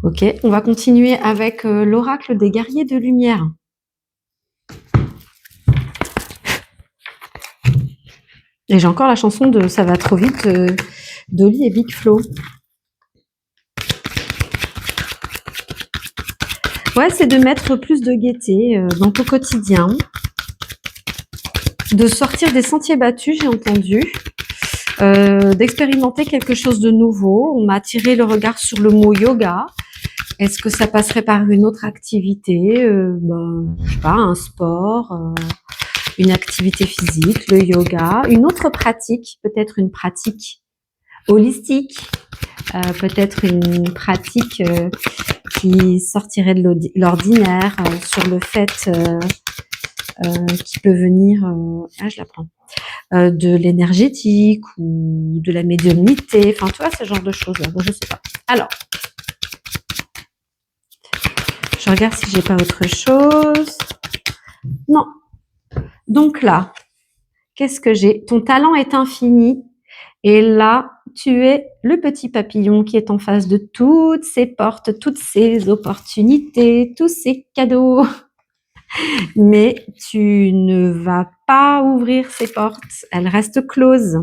Ok, on va continuer avec l'oracle des guerriers de lumière. Et j'ai encore la chanson de Ça va trop vite d'Oli et Big Flo. Ouais, c'est de mettre plus de gaieté dans ton quotidien, de sortir des sentiers battus, j'ai entendu, d'expérimenter quelque chose de nouveau. On m'a attiré le regard sur le mot yoga. Est-ce que ça passerait par une autre activité, je sais pas, un sport, une activité physique, le yoga, une autre pratique, peut-être une pratique holistique, peut-être une pratique qui sortirait de l'ordinaire sur le fait qui peut venir, je la prends, de l'énergétique ou de la médiumnité, enfin tu vois, ce genre de choses-là. Bon, je sais pas. Alors, je regarde si j'ai pas autre chose. Non. Donc là, qu'est-ce que j'ai? Ton talent est infini. Et là, tu es le petit papillon qui est en face de toutes ces portes, toutes ces opportunités, tous ces cadeaux. Mais tu ne vas pas ouvrir ces portes. Elles restent closes.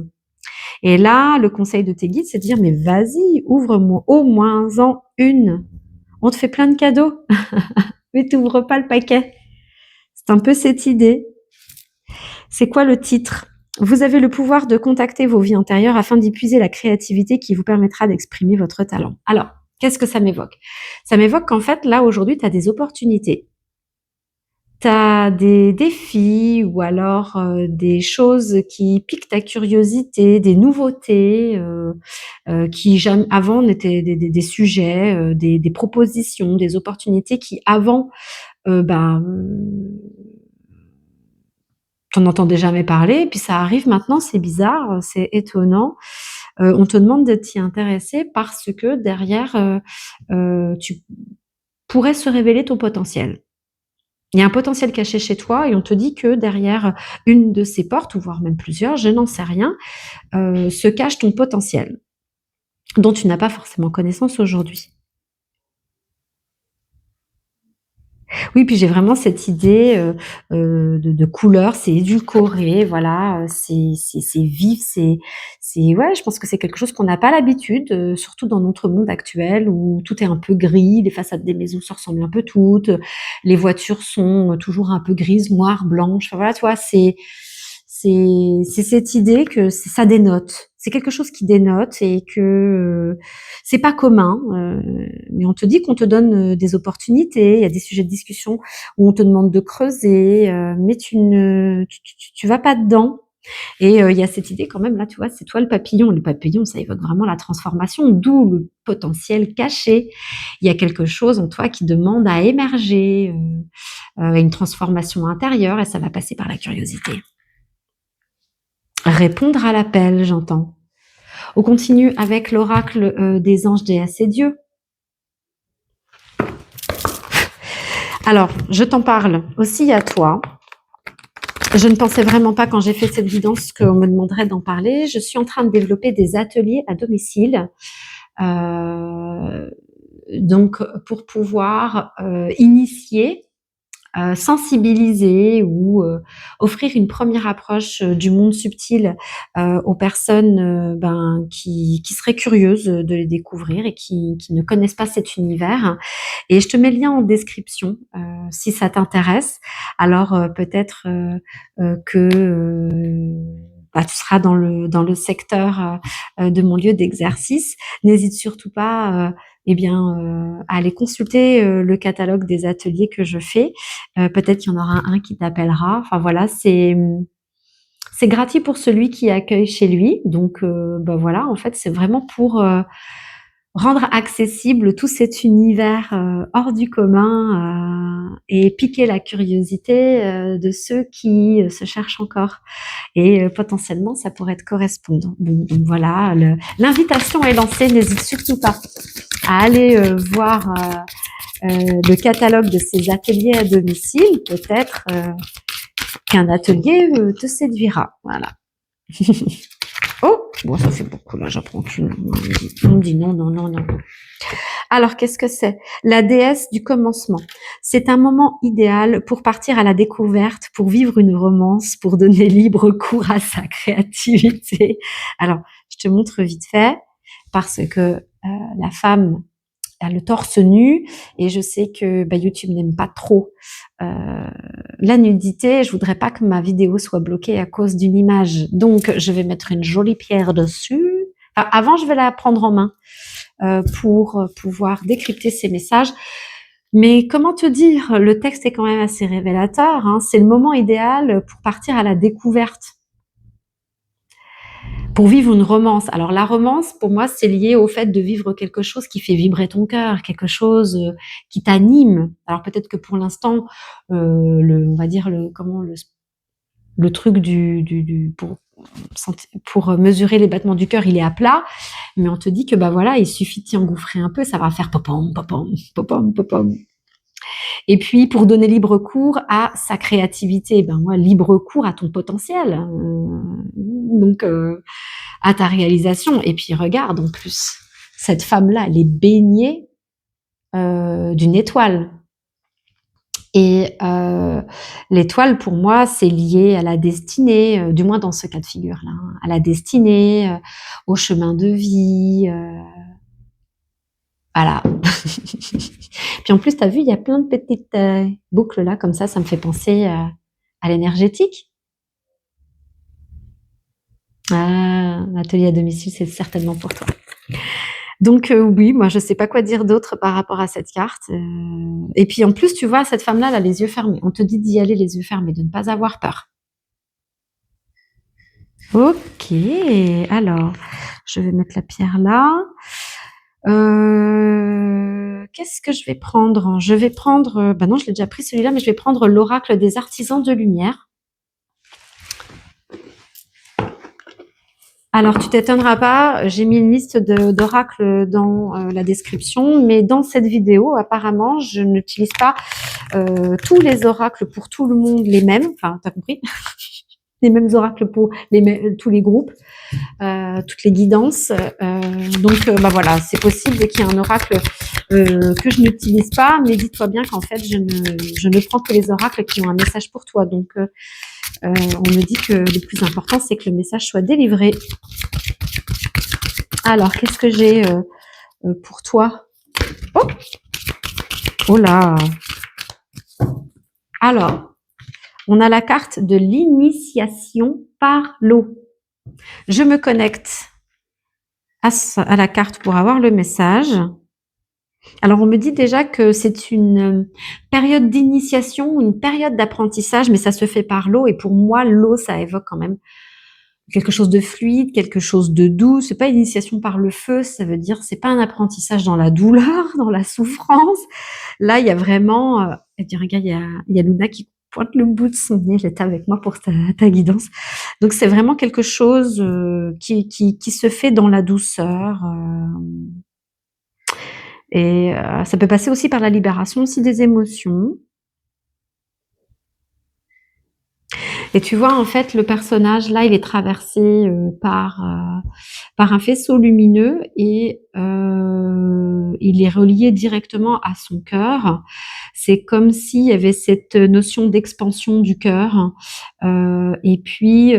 Et là, le conseil de tes guides, c'est de dire, mais vas-y, ouvre-moi au moins en une. On te fait plein de cadeaux, mais tu n'ouvres pas le paquet. C'est un peu cette idée. C'est quoi le titre? Vous avez le pouvoir de contacter vos vies antérieures afin d'épuiser la créativité qui vous permettra d'exprimer votre talent. Alors, qu'est-ce que ça m'évoque? Ça m'évoque qu'en fait, là, aujourd'hui, tu as des opportunités. Tu as des défis ou alors des choses qui piquent ta curiosité, des nouveautés qui jamais avant n'étaient des sujets, des propositions, des opportunités qui avant, t'en entendais jamais parler, et puis ça arrive maintenant, c'est bizarre, c'est étonnant. On te demande de t'y intéresser parce que derrière, tu pourrais se révéler ton potentiel. Il y a un potentiel caché chez toi et on te dit que derrière une de ces portes, ou voire même plusieurs, je n'en sais rien, se cache ton potentiel, dont tu n'as pas forcément connaissance aujourd'hui. Oui, puis j'ai vraiment cette idée, de couleur, c'est édulcoré, voilà, c'est vif, c'est ouais, je pense que c'est quelque chose qu'on n'a pas l'habitude, surtout dans notre monde actuel où tout est un peu gris, les façades des maisons se ressemblent un peu toutes, les voitures sont, toujours un peu grises, noires, blanches, enfin voilà, tu vois? C'est cette idée que ça dénote. C'est quelque chose qui dénote et que c'est pas commun. Mais on te dit qu'on te donne des opportunités. Il y a des sujets de discussion où on te demande de creuser, mais tu vas pas dedans. Et il y a cette idée quand même là, tu vois, c'est toi le papillon. Le papillon, ça évoque vraiment la transformation, d'où le potentiel caché. Il y a quelque chose en toi qui demande à émerger, une transformation intérieure, et ça va passer par la curiosité. Répondre à l'appel, j'entends. On continue avec l'oracle des anges, déesses et dieux. Alors, je t'en parle aussi à toi. Je ne pensais vraiment pas quand j'ai fait cette guidance qu'on me demanderait d'en parler. Je suis en train de développer des ateliers à domicile. Donc, pour pouvoir initier, sensibiliser ou offrir une première approche du monde subtil aux personnes qui seraient curieuses de les découvrir et qui ne connaissent pas cet univers. Et je te mets le lien en description si ça t'intéresse. Alors peut-être que tu seras dans le secteur de mon lieu d'exercice. N'hésite surtout pas à aller consulter le catalogue des ateliers que je fais. Peut-être qu'il y en aura un qui t'appellera. Enfin voilà, c'est gratuit pour celui qui accueille chez lui. Donc voilà, en fait, c'est vraiment pour rendre accessible tout cet univers hors du commun et piquer la curiosité de ceux qui se cherchent encore. Et potentiellement, ça pourrait te correspondre. Bon, donc voilà, l'invitation est lancée. N'hésite surtout pas à aller voir le catalogue de ces ateliers à domicile. Peut-être qu'un atelier te séduira. Voilà. Oh, bon, ça fait beaucoup, là, j'en prends qu'une. On me dit non, non, non, non. Alors, qu'est-ce que c'est? La déesse du commencement. C'est un moment idéal pour partir à la découverte, pour vivre une romance, pour donner libre cours à sa créativité. Alors, je te montre vite fait, parce que la femme a le torse nu, et je sais que YouTube n'aime pas trop la nudité. Je voudrais pas que ma vidéo soit bloquée à cause d'une image. Donc, je vais mettre une jolie pierre dessus. Enfin, avant, je vais la prendre en main pour pouvoir décrypter ces messages. Mais comment te dire, le texte est quand même assez révélateur. Hein. C'est le moment idéal pour partir à la découverte, pour vivre une romance. Alors la romance, pour moi, c'est lié au fait de vivre quelque chose qui fait vibrer ton cœur, quelque chose qui t'anime. Alors peut-être que pour l'instant, on va dire le truc pour mesurer les battements du cœur, il est à plat, mais on te dit que voilà, il suffit de t'y engouffrer un peu, ça va faire popom, popom, popom, popom. Et puis pour donner libre cours à sa créativité, libre cours à ton potentiel, donc à ta réalisation. Et puis regarde, en plus, cette femme-là, elle est baignée d'une étoile. Et l'étoile, pour moi, c'est lié à la destinée, du moins dans ce cas de figure-là, hein, à la destinée, au chemin de vie, voilà. Puis en plus, tu as vu, il y a plein de petites boucles là, comme ça me fait penser à l'énergétique. Ah, l'atelier à domicile, c'est certainement pour toi. Donc oui, moi je sais pas quoi dire d'autre par rapport à cette carte. Et puis en plus, tu vois, cette femme-là, elle a les yeux fermés. On te dit d'y aller les yeux fermés, de ne pas avoir peur. Ok, alors je vais mettre la pierre là. Qu'est-ce que je vais prendre? Je vais prendre, non, je l'ai déjà pris celui-là, mais je vais prendre l'oracle des artisans de lumière. Alors, tu t'étonneras pas, j'ai mis une liste d'oracles dans la description, mais dans cette vidéo, apparemment, je n'utilise pas tous les oracles pour tout le monde les mêmes. Enfin, t'as compris? Les mêmes oracles pour tous les groupes, toutes les guidances. Donc, bah voilà, c'est possible qu'il y ait un oracle que je n'utilise pas, mais dis-toi bien qu'en fait, je ne prends que les oracles qui ont un message pour toi. Donc, on me dit que le plus important, c'est que le message soit délivré. Alors, qu'est-ce que j'ai pour toi? Oh, oh là. Alors, on a la carte de l'initiation par l'eau. Je me connecte à la carte pour avoir le message. Alors, on me dit déjà que c'est une période d'initiation ou une période d'apprentissage, mais ça se fait par l'eau. Et pour moi, l'eau, ça évoque quand même quelque chose de fluide, quelque chose de doux. C'est pas une initiation par le feu, ça veut dire c'est pas un apprentissage dans la douleur, dans la souffrance. Là, il y a vraiment, et puis regarde, il y a Luna qui pointe le bout de son nez, elle est avec moi pour ta guidance. Donc c'est vraiment quelque chose qui se fait dans la douceur. Et ça peut passer aussi par la libération aussi des émotions. Et tu vois, en fait, le personnage, là, il est traversé par un faisceau lumineux et il est relié directement à son cœur. C'est comme s'il y avait cette notion d'expansion du cœur. Et puis,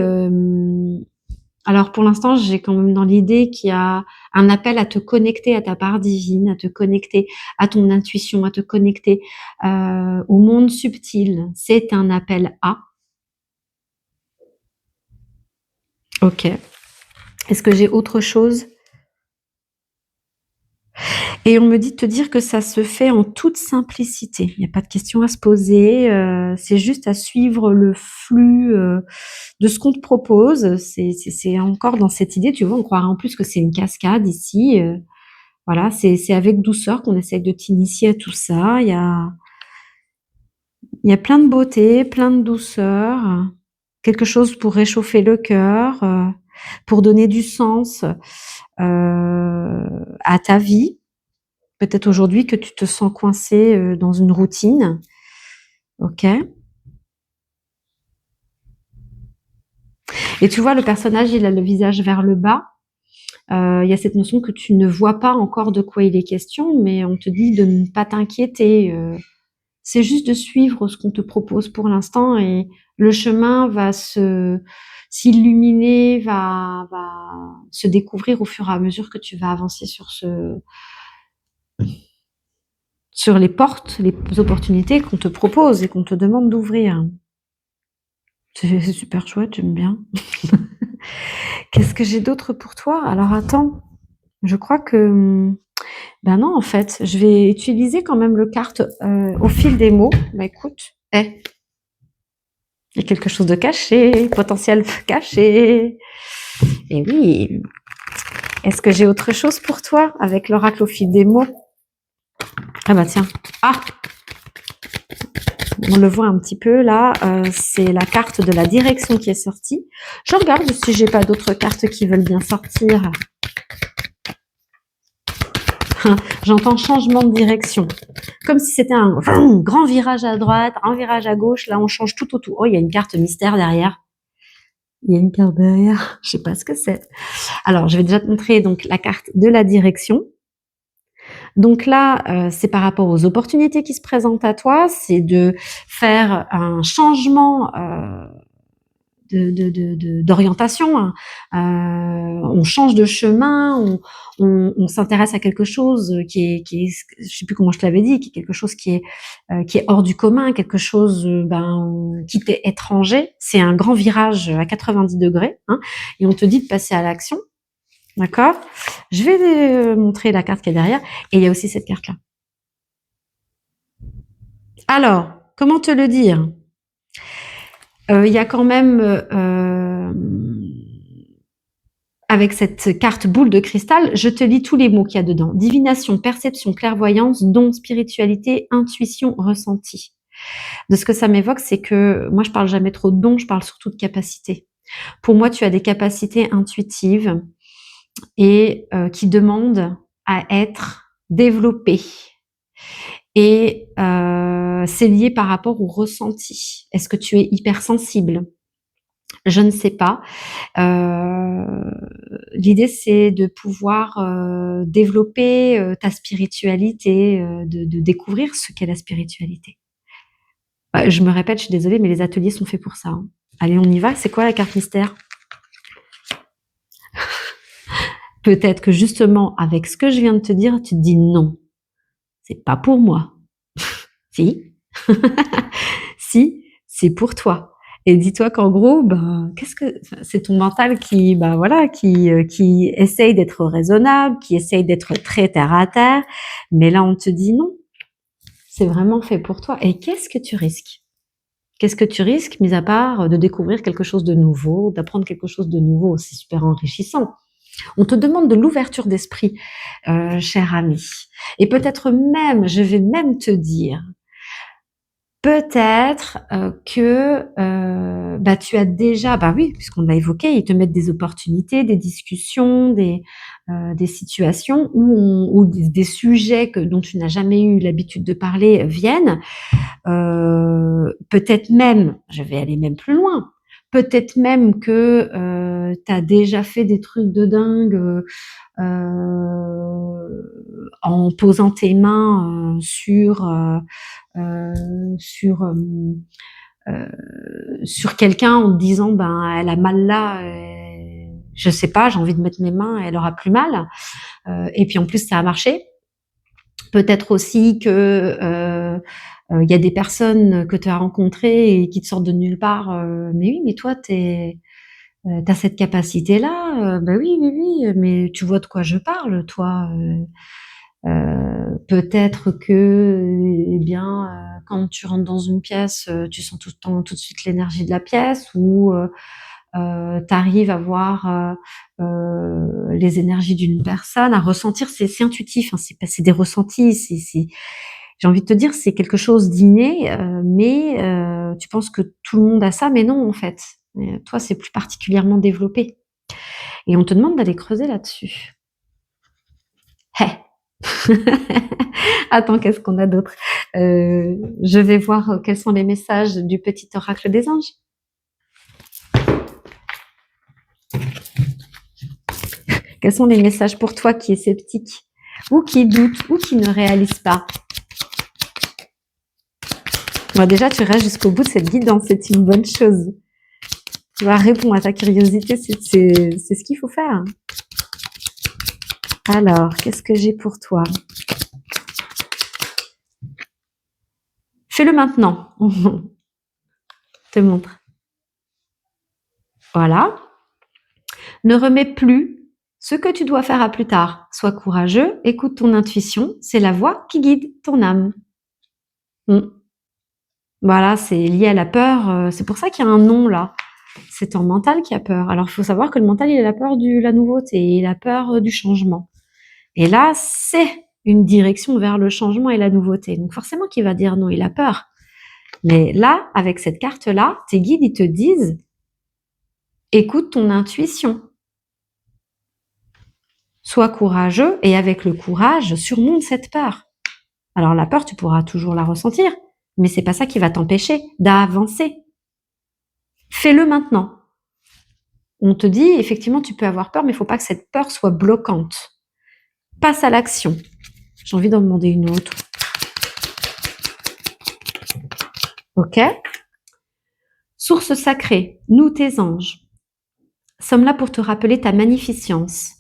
alors pour l'instant, j'ai quand même dans l'idée qu'il y a un appel à te connecter à ta part divine, à te connecter à ton intuition, à te connecter au monde subtil. C'est un appel à. Ok. Est-ce que j'ai autre chose? Et on me dit de te dire que ça se fait en toute simplicité. Il n'y a pas de question à se poser. C'est juste à suivre le flux de ce qu'on te propose. C'est encore dans cette idée, tu vois, on croirait en plus que c'est une cascade ici. Voilà, c'est avec douceur qu'on essaye de t'initier à tout ça. Il y a plein de beauté, plein de douceur, quelque chose pour réchauffer le cœur, pour donner du sens à ta vie. Peut-être aujourd'hui que tu te sens coincé dans une routine. Ok. Et tu vois, le personnage, il a le visage vers le bas. Il y a cette notion que tu ne vois pas encore de quoi il est question, mais on te dit de ne pas t'inquiéter. C'est juste de suivre ce qu'on te propose pour l'instant et le chemin va s'illuminer, va se découvrir au fur et à mesure que tu vas avancer sur les portes, les opportunités qu'on te propose et qu'on te demande d'ouvrir. C'est super chouette, j'aime bien. Qu'est-ce que j'ai d'autre pour toi? Alors attends, je crois que... Ben non, en fait, je vais utiliser quand même le carte au fil des mots. Bah écoute, il y a quelque chose de caché, potentiel caché. Et oui, est-ce que j'ai autre chose pour toi avec l'oracle au fil des mots? Ah bah tiens, on le voit un petit peu là, c'est la carte de la direction qui est sortie. Je regarde si j'ai pas d'autres cartes qui veulent bien sortir. J'entends changement de direction. Comme si c'était un grand virage à droite, un virage à gauche. Là, on change tout autour. Oh, il y a une carte mystère derrière. Il y a une carte derrière. Je sais pas ce que c'est. Alors, je vais déjà te montrer donc la carte de la direction. Donc là, c'est par rapport aux opportunités qui se présentent à toi. C'est de faire un changement d'orientation. Hein. On change de chemin, on s'intéresse à quelque chose qui est, je sais plus comment je te l'avais dit, qui est quelque chose qui est hors du commun, quelque chose qui t'est étranger. C'est un grand virage à 90 degrés, hein, et on te dit de passer à l'action. D'accord? Je vais montrer la carte qui est derrière, et il y a aussi cette carte-là. Alors, comment te le dire? Il y a quand même avec cette carte boule de cristal, je te lis tous les mots qu'il y a dedans. Divination, perception, clairvoyance, don, spiritualité, intuition, ressenti. De ce que ça m'évoque, c'est que moi, je parle jamais trop de don, je parle surtout de capacité. Pour moi, tu as des capacités intuitives et qui demandent à être développées. Et c'est lié par rapport au ressenti. Est-ce que tu es hypersensible? Je ne sais pas. L'idée, c'est de pouvoir développer ta spiritualité, de découvrir ce qu'est la spiritualité. Je me répète, je suis désolée, mais les ateliers sont faits pour ça, hein. Allez, on y va. C'est quoi la carte mystère? Peut-être que justement, avec ce que je viens de te dire, tu te dis non, c'est pas pour moi. Si, si, c'est pour toi. Et dis-toi qu'en gros, ben, c'est ton mental qui, ben voilà, qui essaye d'être raisonnable, qui essaye d'être très terre à terre, mais là on te dit non, c'est vraiment fait pour toi. Et qu'est-ce que tu risques? Qu'est-ce que tu risques, mis à part de découvrir quelque chose de nouveau, d'apprendre quelque chose de nouveau, c'est super enrichissant. On te demande de l'ouverture d'esprit, cher ami. Et peut-être même, je vais même te dire, peut-être que bah, tu as déjà, bah oui, puisqu'on l'a évoqué, ils te mettent des opportunités, des discussions, des situations où des sujets dont tu n'as jamais eu l'habitude de parler viennent. Peut-être même, je vais aller même plus loin, peut-être même que tu as déjà fait des trucs de dingue en posant tes mains sur sur quelqu'un en te disant ben elle a mal là, je sais pas, j'ai envie de mettre mes mains, elle aura plus mal. Et puis en plus ça a marché. Peut-être aussi que il y a des personnes que tu as rencontrées et qui te sortent de nulle part. Mais oui, mais toi t'as cette capacité-là. Ben oui, oui, oui. Mais tu vois de quoi je parle, toi. Peut-être que, eh bien, quand tu rentres dans une pièce, tu sens tout le temps, tout de suite l'énergie de la pièce, ou tu arrives à voir les énergies d'une personne, à ressentir, c'est intuitif, hein, c'est des ressentis, j'ai envie de te dire, c'est quelque chose d'inné, mais tu penses que tout le monde a ça, mais non, en fait. Toi, c'est plus particulièrement développé. Et on te demande d'aller creuser là-dessus. Hey. Attends, qu'est-ce qu'on a d'autre? Je vais voir quels sont les messages du petit oracle des anges. Quels sont les messages pour toi qui est sceptique, ou qui doute, ou qui ne réalise pas? Bon, déjà, tu restes jusqu'au bout de cette guidance, c'est une bonne chose. Tu vas répondre à ta curiosité, c'est ce qu'il faut faire. Alors, qu'est-ce que j'ai pour toi? Fais-le maintenant. Je te montre. Voilà. Ne remets plus ce que tu dois faire à plus tard. Sois courageux, écoute ton intuition, c'est la voix qui guide ton âme. Voilà, c'est lié à la peur. C'est pour ça qu'il y a un nom là. C'est ton mental qui a peur. Alors, il faut savoir que le mental, il a la peur de la nouveauté, il a peur du changement. Et là, c'est une direction vers le changement et la nouveauté. Donc, forcément qu'il va dire non, il a peur. Mais là, avec cette carte-là, tes guides, ils te disent, écoute ton intuition. Sois courageux et avec le courage, surmonte cette peur. Alors, la peur, tu pourras toujours la ressentir, mais c'est pas ça qui va t'empêcher d'avancer. Fais-le maintenant. On te dit, effectivement, tu peux avoir peur, mais il ne faut pas que cette peur soit bloquante. Passe à l'action. J'ai envie d'en demander une autre. Ok? Source sacrée, nous tes anges, sommes là pour te rappeler ta magnificence.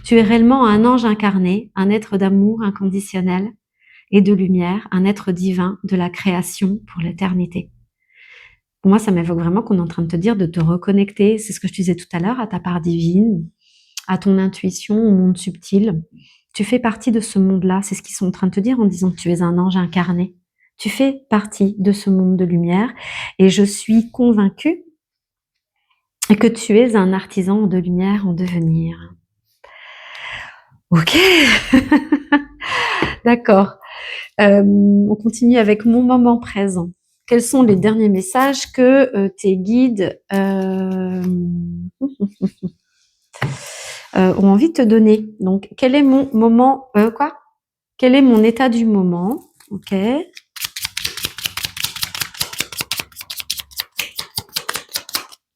Tu es réellement un ange incarné, un être d'amour inconditionnel et de lumière, un être divin de la création pour l'éternité. Pour moi, ça m'évoque vraiment qu'on est en train de te dire de te reconnecter, c'est ce que je te disais tout à l'heure, à ta part divine, à ton intuition, au monde subtil. Tu fais partie de ce monde-là, c'est ce qu'ils sont en train de te dire en disant que tu es un ange incarné. Tu fais partie de ce monde de lumière et je suis convaincue que tu es un artisan de lumière en devenir. Ok, d'accord. On continue avec mon moment présent. quels sont les derniers messages que tes guides ont envie de te donner. Donc, quel est mon moment, quel est mon état du moment? Ok.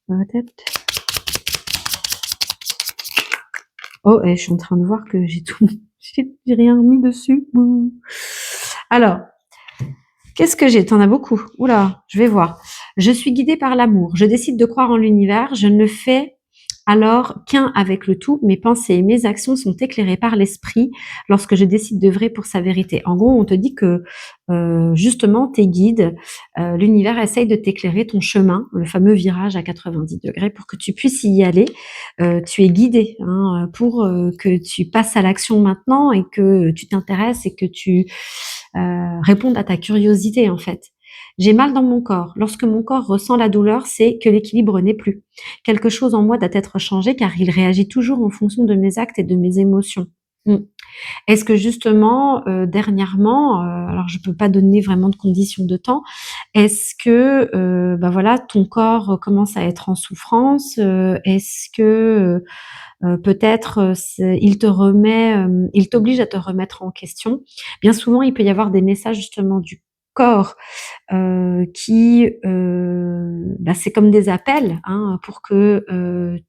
Peut-être. Oh, je suis en train de voir que j'ai tout, j'ai rien mis dessus. Alors, qu'est-ce que j'ai? T'en as beaucoup. Oula, je vais voir. Je suis guidée par l'amour. Je décide de croire en l'univers. Je ne le fais alors qu'un avec le tout. Mes pensées et mes actions sont éclairées par l'esprit lorsque je décide d'œuvrer pour sa vérité. En gros, on te dit que justement, tes guides, l'univers essaye de t'éclairer ton chemin, le fameux virage à 90 degrés, pour que tu puisses y aller. Tu es guidé pour que tu passes à l'action maintenant et que tu t'intéresses et que tu répondes à ta curiosité en fait. J'ai mal dans mon corps. Lorsque mon corps ressent la douleur, c'est que l'équilibre n'est plus. Quelque chose en moi doit être changé car il réagit toujours en fonction de mes actes et de mes émotions. Mm. Est-ce que justement, dernièrement, alors je peux pas donner vraiment de conditions de temps, est-ce que, voilà, ton corps commence à être en souffrance? Est-ce que, peut-être, il t'oblige à te remettre en question? Bien souvent, il peut y avoir des messages justement du corps qui, c'est comme des appels pour que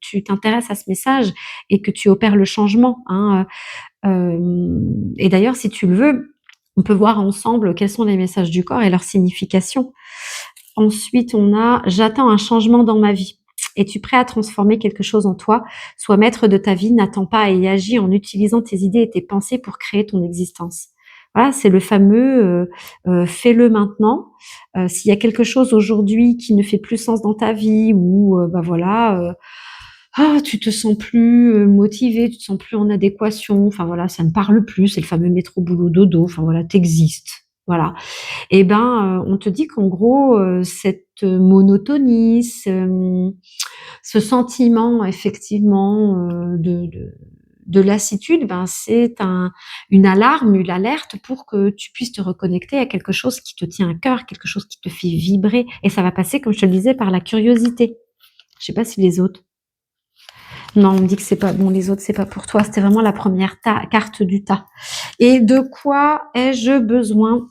tu t'intéresses à ce message et que tu opères le changement. Et d'ailleurs, si tu le veux, on peut voir ensemble quels sont les messages du corps et leur signification. Ensuite, on a j'attends un changement dans ma vie. Es-tu prêt à transformer quelque chose en toi? Sois maître de ta vie, n'attends pas et agis en utilisant tes idées et tes pensées pour créer ton existence. Voilà, c'est le fameux fais-le maintenant. S'il y a quelque chose aujourd'hui qui ne fait plus sens dans ta vie ou tu te sens plus motivé, tu te sens plus en adéquation, enfin voilà, ça ne parle plus, c'est le fameux métro boulot dodo, enfin voilà, t'existes. Voilà. Et ben, on te dit qu'en gros, cette monotonie, ce sentiment effectivement de lassitude, ben c'est une alarme, une alerte pour que tu puisses te reconnecter à quelque chose qui te tient à cœur, quelque chose qui te fait vibrer. Et ça va passer, comme je te le disais, par la curiosité. Je sais pas si les autres. Non, on me dit que c'est pas bon. Les autres, c'est pas pour toi. C'était vraiment la première carte du tas. Et de quoi ai-je besoin?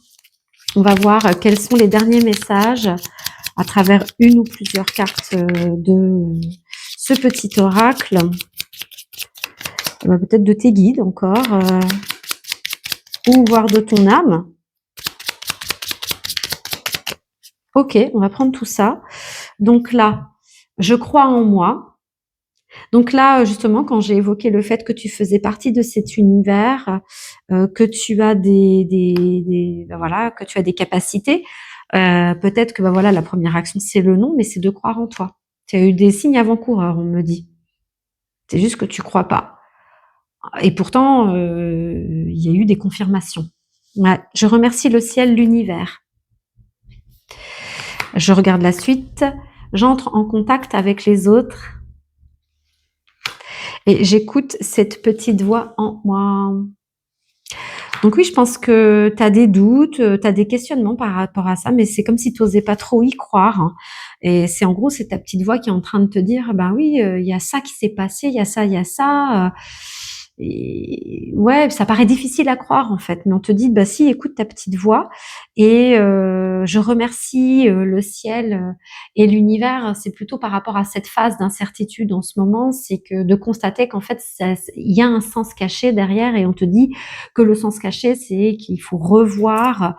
On va voir quels sont les derniers messages à travers une ou plusieurs cartes de ce petit oracle. Peut-être de tes guides encore, ou voire de ton âme. Ok, on va prendre tout ça. Donc là, je crois en moi. Donc là, justement, quand j'ai évoqué le fait que tu faisais partie de cet univers, que tu as que tu as des capacités, peut-être que la première action c'est le non, mais c'est de croire en toi. Tu as eu des signes avant-coureurs, on me dit. C'est juste que tu crois pas. Et pourtant, il y a eu des confirmations. Ouais, je remercie le ciel, l'univers. Je regarde la suite. J'entre en contact avec les autres. Et j'écoute cette petite voix en moi. Donc oui, je pense que tu as des doutes, tu as des questionnements par rapport à ça, mais c'est comme si tu osais pas trop y croire. Et c'est en gros, c'est ta petite voix qui est en train de te dire, ben oui, il y a ça qui s'est passé, il y a ça, il y a ça. Et ouais, ça paraît difficile à croire en fait, mais on te dit, bah si, écoute ta petite voix. Et je remercie le ciel et l'univers. C'est plutôt par rapport à cette phase d'incertitude en ce moment, c'est que de constater qu'en fait, il y a un sens caché derrière, et on te dit que le sens caché, c'est qu'il faut revoir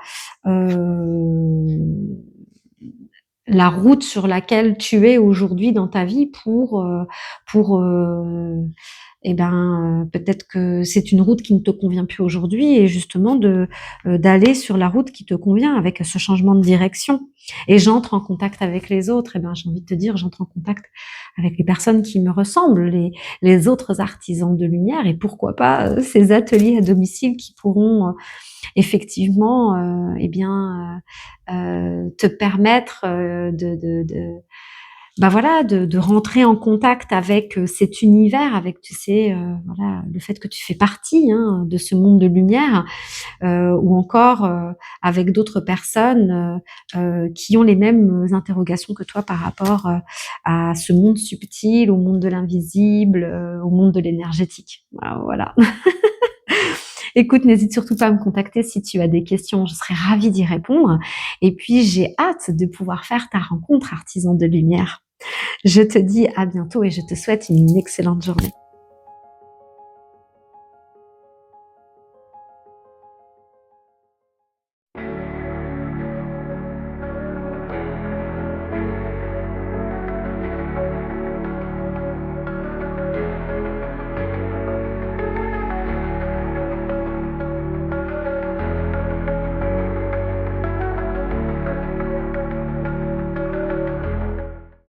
la route sur laquelle tu es aujourd'hui dans ta vie pour peut-être que c'est une route qui ne te convient plus aujourd'hui, et justement d'aller sur la route qui te convient avec ce changement de direction. Et j'entre en contact avec les autres, j'ai envie de te dire, j'entre en contact avec les personnes qui me ressemblent, les autres artisans de lumière, et pourquoi pas ces ateliers à domicile qui pourront effectivement te permettre bah voilà, de rentrer en contact avec cet univers, avec, tu sais, voilà, le fait que tu fais partie, hein, de ce monde de lumière, ou encore avec d'autres personnes qui ont les mêmes interrogations que toi par rapport à ce monde subtil, au monde de l'invisible, au monde de l'énergétique. Voilà. Écoute, n'hésite surtout pas à me contacter si tu as des questions, je serai ravie d'y répondre. Et puis, j'ai hâte de pouvoir faire ta rencontre, artisan de lumière. Je te dis à bientôt et je te souhaite une excellente journée.